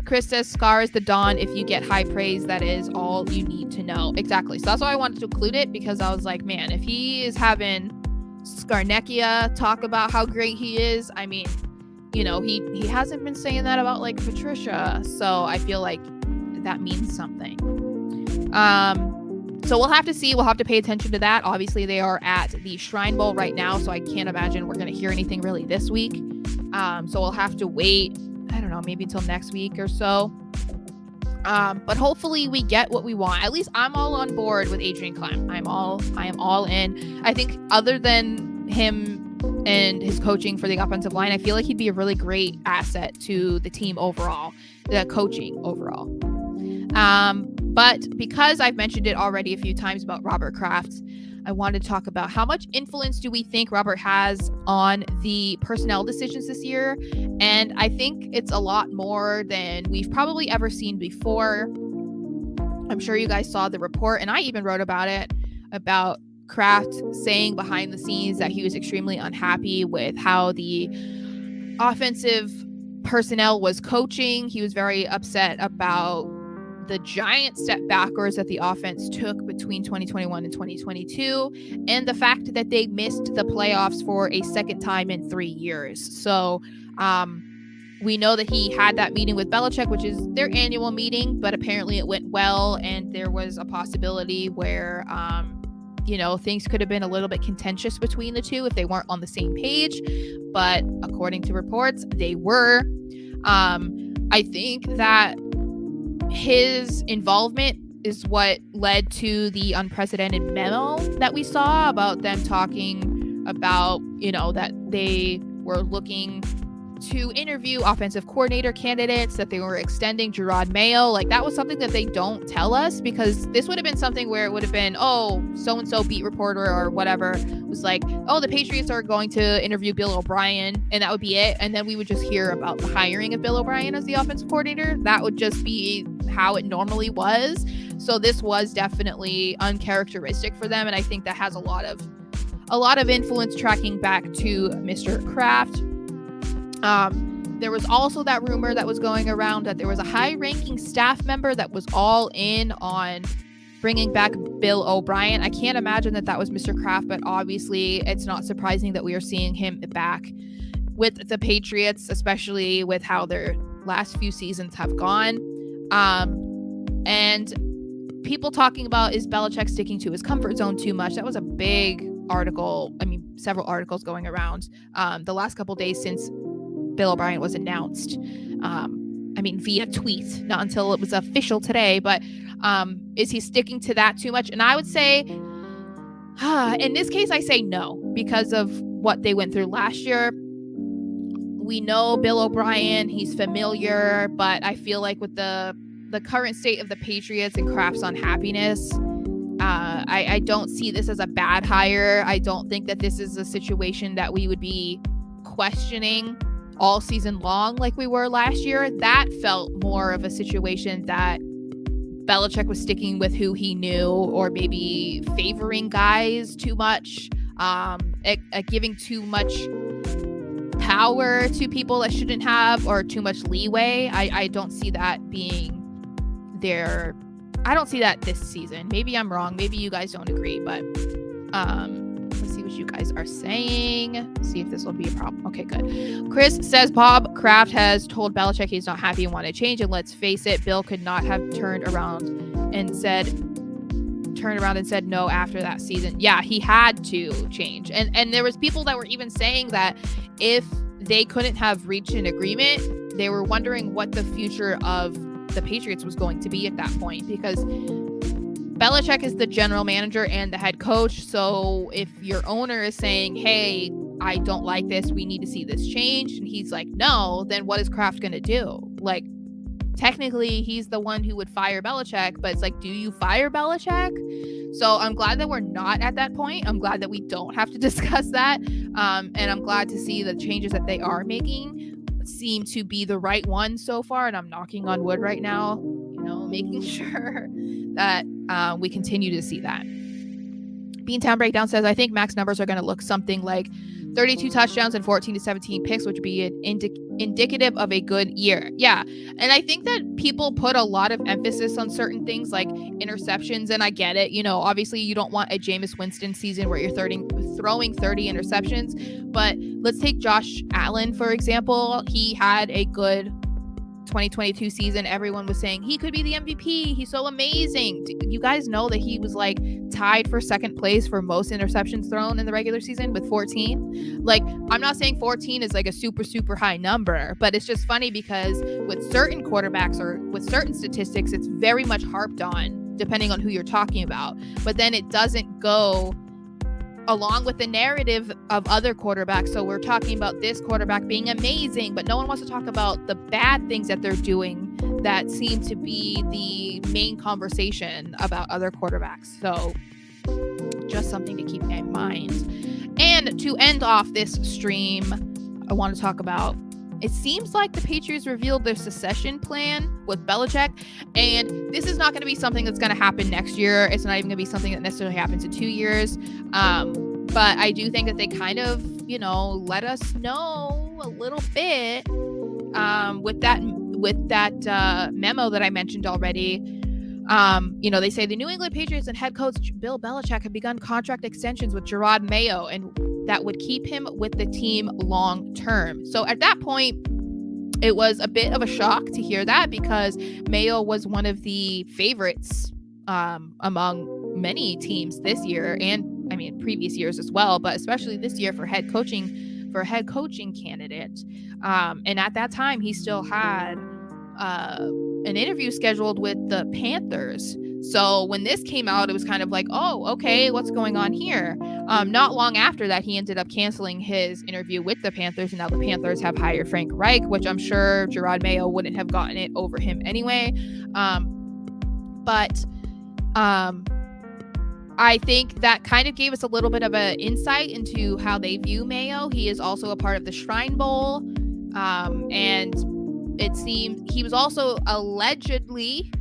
Chris says, Scar is the Don. If you get high praise, that is all you need to know. Exactly. So that's why I wanted to include it, because I was like, man, if he is having Scarnecchia talk about how great he is, I mean, he hasn't been saying that about like Patricia. So I feel like that means something. So we'll have to see. We'll have to pay attention to that. Obviously, they are at the Shrine Bowl right now, so I can't imagine we're going to hear anything really this week. So we'll have to wait, I don't know, maybe until next week or so. But hopefully we get what we want. At least I'm all on board with Adrian Clem. I am all in. I think other than him and his coaching for the offensive line, I feel like he'd be a really great asset to the team overall, the coaching overall. But because I've mentioned it already a few times about Robert Kraft, I wanted to talk about how much influence do we think Robert has on the personnel decisions this year. And I think it's a lot more than we've probably ever seen before. I'm sure you guys saw the report, and I even wrote about it, about Kraft saying behind the scenes that he was extremely unhappy with how the offensive personnel was coaching. He was very upset about the giant step backwards that the offense took between 2021 and 2022, and the fact that they missed the playoffs for a second time in 3 years. So we know that he had that meeting with Belichick, which is their annual meeting, but apparently it went well, and there was a possibility where things could have been a little bit contentious between the two if they weren't on the same page. But according to reports, they were. I think that his involvement is what led to the unprecedented memo that we saw about them talking about, that they were looking to interview offensive coordinator candidates, that they were extending Gerard Mayo. Like, that was something that they don't tell us, because this would have been something where it would have been, so-and-so beat reporter or whatever was like, the Patriots are going to interview Bill O'Brien, and that would be it. And then we would just hear about the hiring of Bill O'Brien as the offensive coordinator. That would just be how it normally was. So this was definitely uncharacteristic for them, and I think that has a lot of influence tracking back to Mr. Kraft. There was also that rumor that was going around that there was a high-ranking staff member that was all in on bringing back Bill O'Brien. I can't imagine that was Mr. Kraft, but obviously it's not surprising that we are seeing him back with the Patriots, especially with how their last few seasons have gone. And people talking about, is Belichick sticking to his comfort zone too much? That was a big article. I mean, several articles going around the last couple days since Bill O'Brien was announced. Via tweet, not until it was official today. But is he sticking to that too much? And I would say, in this case, I say no, because of what they went through last year. We know Bill O'Brien, he's familiar, but I feel like with the current state of the Patriots and Kraft's unhappiness, I don't see this as a bad hire. I don't think that this is a situation that we would be questioning all season long like we were last year, that felt more of a situation that Belichick was sticking with who he knew, or maybe favoring guys too much, giving too much power to people that shouldn't have, or too much leeway. I don't see that being there. I don't see that this season. Maybe I'm wrong. Maybe you guys don't agree, but let's see what you guys are saying. See if this will be a problem. Okay, good. Chris says Bob Kraft has told Belichick he's not happy and wanted to change, and let's face it, Bill could not have turned around and said no after that season. Yeah, he had to change. And there was people that were even saying that if they couldn't have reached an agreement, they were wondering what the future of the Patriots was going to be at that point, because Belichick is the general manager and the head coach. So if your owner is saying, hey, I don't like this, we need to see this change, and he's like, no, then what is Kraft going to do? Like, technically, he's the one who would fire Belichick, but it's like, do you fire Belichick? So I'm glad that we're not at that point. I'm glad that we don't have to discuss that. And I'm glad to see the changes that they are making seem to be the right one so far. And I'm knocking on wood right now, making sure that we continue to see that. Beantown Breakdown says, I think Mac's numbers are going to look something like 32 touchdowns and 14 to 17 picks, which would be an indicative of a good year. Yeah. And I think that people put a lot of emphasis on certain things like interceptions, and I get it. Obviously you don't want a Jameis Winston season where you're throwing 30 interceptions, but let's take Josh Allen, for example. He had a good 2022 season. Everyone was saying he could be the MVP. He's so amazing. You guys know that he was like tied for second place for most interceptions thrown in the regular season with 14. Like, I'm not saying 14 is like a super, super high number, but it's just funny because with certain quarterbacks or with certain statistics, it's very much harped on depending on who you're talking about. But then it doesn't go along with the narrative of other quarterbacks. So we're talking about this quarterback being amazing, but no one wants to talk about the bad things that they're doing that seem to be the main conversation about other quarterbacks. So just something to keep in mind. And to end off this stream, I want to talk about, it seems like the Patriots revealed their succession plan with Belichick, and this is not going to be something that's going to happen next year. It's not even going to be something that necessarily happens in 2 years. But I do think that they kind of, let us know a little bit with that memo that I mentioned already. They say the New England Patriots and head coach Bill Belichick have begun contract extensions with Gerard Mayo, and that would keep him with the team long term. So at that point, it was a bit of a shock to hear that, because Mayo was one of the favorites among many teams this year, and previous years as well, but especially this year for a head coaching candidate. And at that time, he still had an interview scheduled with the Panthers. So when this came out, it was kind of like, oh, okay, what's going on here? Not long after that, he ended up canceling his interview with the Panthers, and now the Panthers have hired Frank Reich, which I'm sure Gerard Mayo wouldn't have gotten it over him anyway. But I think that kind of gave us a little bit of an insight into how they view Mayo. He is also a part of the Shrine Bowl. And it seems he was also reportedly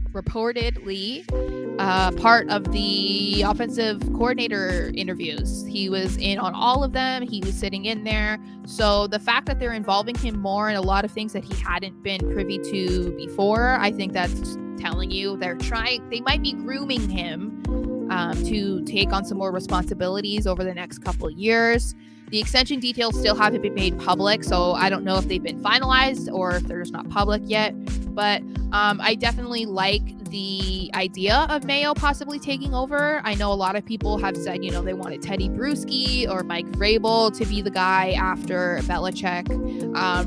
part of the offensive coordinator interviews. He was in on all of them. He was sitting in there. So the fact that they're involving him more in a lot of things that he hadn't been privy to before, I think that's telling you they might be grooming him to take on some more responsibilities over the next couple of years. The extension details still haven't been made public, so I don't know if they've been finalized or if they're just not public yet. But I definitely like the idea of Mayo possibly taking over. I know a lot of people have said, they wanted Teddy Bruschi or Mike Vrabel to be the guy after Belichick.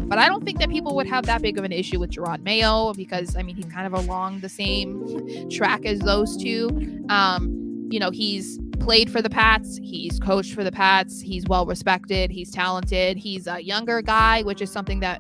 But I don't think that people would have that big of an issue with Gerard Mayo, because, he's kind of along the same track as those two. He's played for the Pats. He's coached for the Pats. He's well respected. He's talented. He's a younger guy, which is something that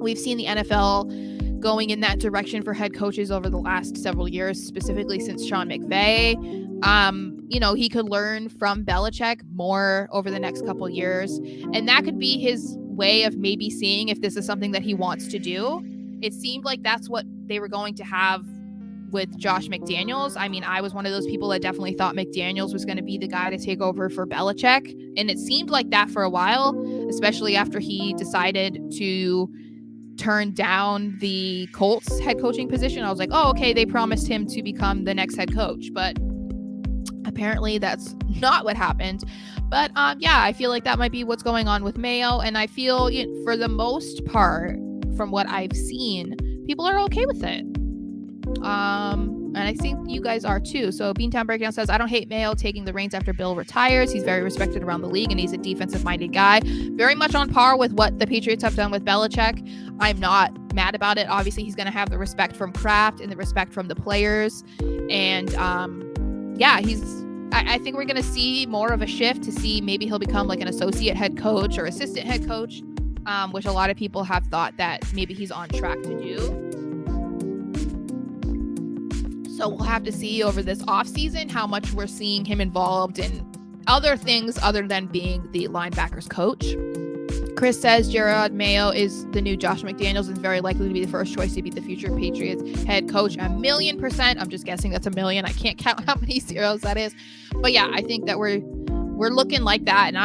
we've seen the NFL going in that direction for head coaches over the last several years, specifically since Sean McVay. He could learn from Belichick more over the next couple years, and that could be his way of maybe seeing if this is something that he wants to do. It seemed like that's what they were going to have with Josh McDaniels. I mean, I was one of those people that definitely thought McDaniels was going to be the guy to take over for Belichick, and it seemed like that for a while, especially after he decided to turn down the Colts head coaching position. I was like, oh, okay, they promised him to become the next head coach, but apparently that's not what happened. But I feel like that might be what's going on with Mayo, and I feel for the most part, from what I've seen, people are okay with it. And I think you guys are too. So Beantown Breakdown says, I don't hate Mayo taking the reins after Bill retires. He's very respected around the league, and he's a defensive-minded guy. Very much on par with what the Patriots have done with Belichick. I'm not mad about it. Obviously, he's going to have the respect from Kraft and the respect from the players. And I think we're going to see more of a shift to see maybe he'll become like an associate head coach or assistant head coach, which a lot of people have thought that maybe he's on track to do. So we'll have to see over this offseason how much we're seeing him involved in other things other than being the linebackers coach. Chris says Gerard Mayo is the new Josh McDaniels and is very likely to be the first choice to be the future Patriots head coach. 1,000,000%. I'm just guessing that's 1,000,000. I can't count how many zeros that is. But yeah, I think that we're looking like that. And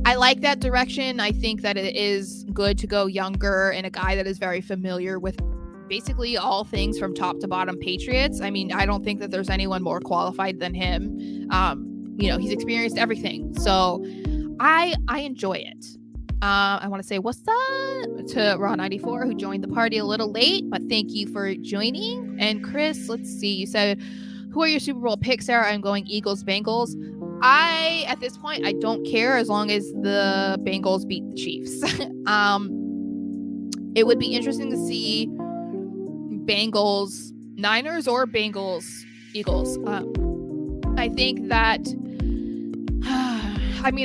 I like that direction. I think that it is good to go younger and a guy that is very familiar with basically all things from top to bottom Patriots. I mean, I don't think that there's anyone more qualified than him. He's experienced everything. So I enjoy it. I want to say what's up to Raw94, who joined the party a little late, but thank you for joining. And Chris, let's see, you said, who are your Super Bowl picks, Sarah? I'm going Eagles, Bengals. At this point, I don't care as long as the Bengals beat the Chiefs. It would be interesting to see Bengals Niners or Bengals Eagles. I think that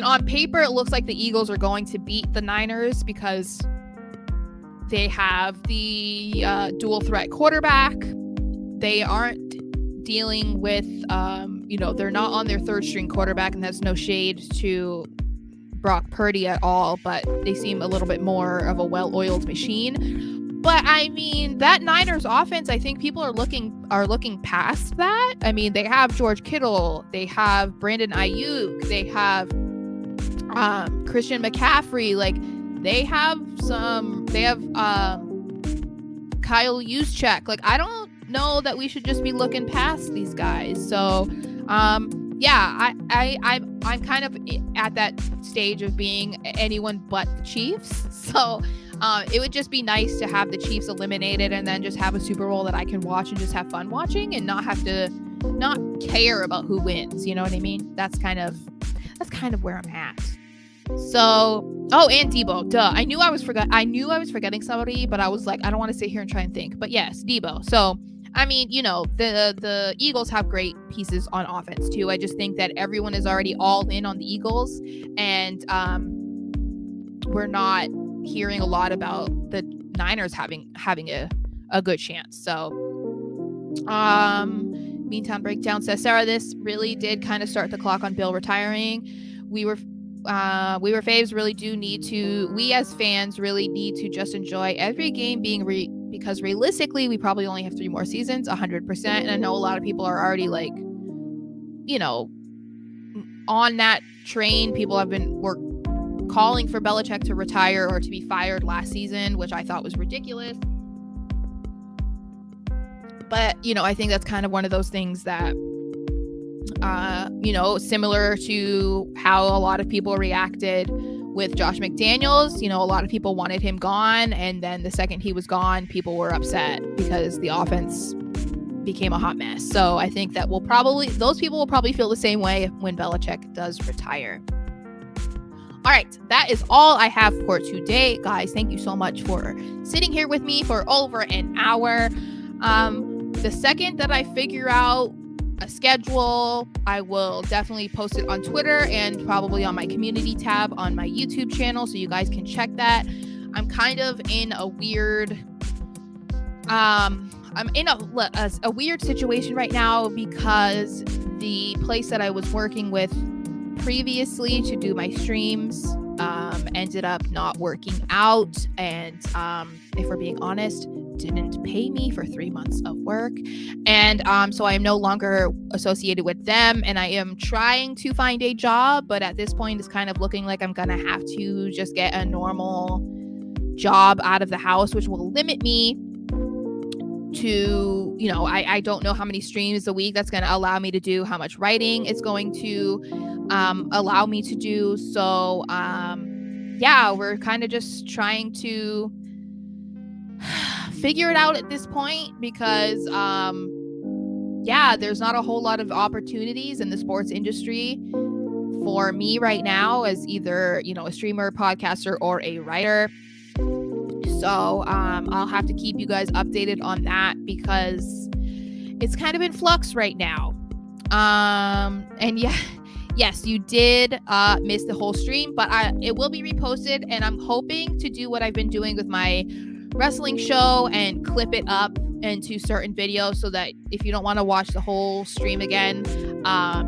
on paper it looks like the Eagles are going to beat the Niners because they have the dual threat quarterback. They aren't dealing with they're not on their third string quarterback, and that's no shade to Brock Purdy at all, but they seem a little bit more of a well-oiled machine. But I mean, that Niners offense, I think people are looking past that. I mean, they have George Kittle, they have Brandon Ayuk, they have Christian McCaffrey, like they have Kyle Juszczyk. Like, I don't know that we should just be looking past these guys. So I'm kind of at that stage of being anyone but the Chiefs. So it would just be nice to have the Chiefs eliminated and then just have a Super Bowl that I can watch and just have fun watching and not have to not care about who wins. You know what I mean? That's kind of where I'm at. So, and Debo, duh. I knew I was forgetting somebody, but I was like, I don't want to sit here and try and think. But yes, Debo. So, I mean, the Eagles have great pieces on offense too. I just think that everyone is already all in on the Eagles, and we're not hearing a lot about the Niners having a good chance. So, Meantime Breakdown says, Sarah, this really did kind of start the clock on Bill retiring. We faves really do need to, we as fans really need to just enjoy every game because realistically, we probably only have 3 more seasons, 100%. And I know a lot of people are already like, on that train. People were calling for Belichick to retire or to be fired last season, which I thought was ridiculous. But, I think that's kind of one of those things that, similar to how a lot of people reacted with Josh McDaniels. A lot of people wanted him gone. And then the second he was gone, people were upset because the offense became a hot mess. So I think that those people will probably feel the same way when Belichick does retire. All right, that is all I have for today, guys. Thank you so much for sitting here with me for over an hour. The second that I figure out a schedule, I will definitely post it on Twitter and probably on my community tab on my YouTube channel, so you guys can check that. I'm kind of in a weird I'm in a weird situation right now because the place that I was working with previously to do my streams ended up not working out, and if we're being honest, didn't pay me for 3 months of work, and so I am no longer associated with them, and I am trying to find a job, but at this point it's kind of looking like I'm gonna have to just get a normal job out of the house, which will limit me to, you know, I don't know how many streams a week that's going to allow me to do, how much writing it's going to allow me to do. So yeah, we're kind of just trying to figure it out at this point because yeah, there's not a whole lot of opportunities in the sports industry for me right now as either, you know, a streamer, podcaster, or a writer. So I'll have to keep you guys updated on that because it's kind of in flux right now. And yeah, yes, you did miss the whole stream, but it will be reposted, and I'm hoping to do what I've been doing with my wrestling show and clip it up into certain videos so that if you don't want to watch the whole stream again,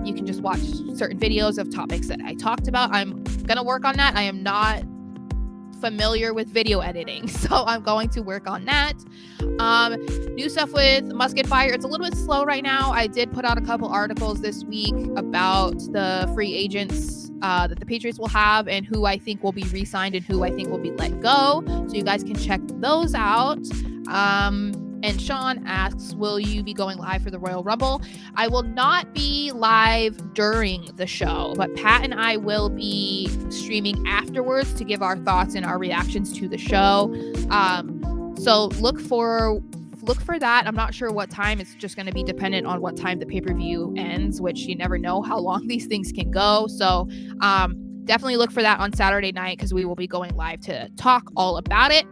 you can just watch certain videos of topics that I talked about. I'm gonna work on that. I am not familiar with video editing, so I'm going to work on that. New stuff with Musket Fire. It's a little bit slow right now. I did put out a couple articles this week about the free agents that the Patriots will have and who I think will be re-signed and who I think will be let go, so you guys can check those out. And Sean asks, will you be going live for the Royal Rumble? I will not be live during the show, but Pat and I will be streaming afterwards to give our thoughts and our reactions to the show. So look for that. I'm not sure what time. It's just going to be dependent on what time the pay-per-view ends, which you never know how long these things can go. So definitely look for that on Saturday night because we will be going live to talk all about it.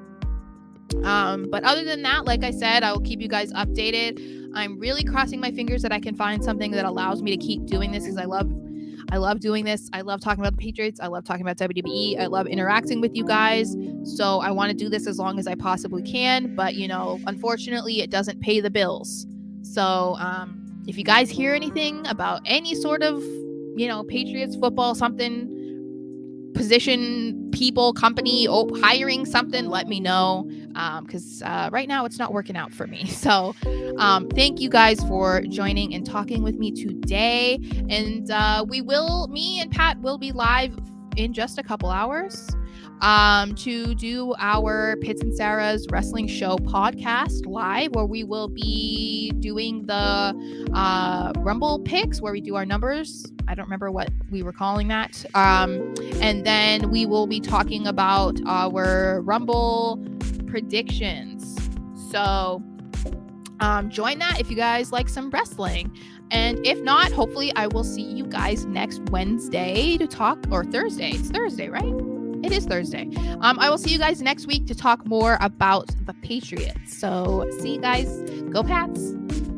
But other than that, like I said, I will keep you guys updated. I'm really crossing my fingers that I can find something that allows me to keep doing this because I love doing this. I love talking about the Patriots. I love talking about WWE. I love interacting with you guys. So I want to do this as long as I possibly can. But, you know, unfortunately, it doesn't pay the bills. So if you guys hear anything about any sort of, you know, Patriots football, something, position, people, company, hiring something, let me know, because right now it's not working out for me. So thank you guys for joining and talking with me today, and me and Pat will be live in just a couple hours to do our Pits and Sarah's Wrestling Show podcast live, where we will be doing the Rumble picks, where we do our numbers. I don't remember what we were calling that. And then we will be talking about our Rumble predictions. So join that if you guys like some wrestling. And if not, hopefully I will see you guys next Wednesday to talk, or Thursday. It's Thursday, right? It is Thursday. I will see you guys next week to talk more about the Patriots. So see you guys. Go Pats.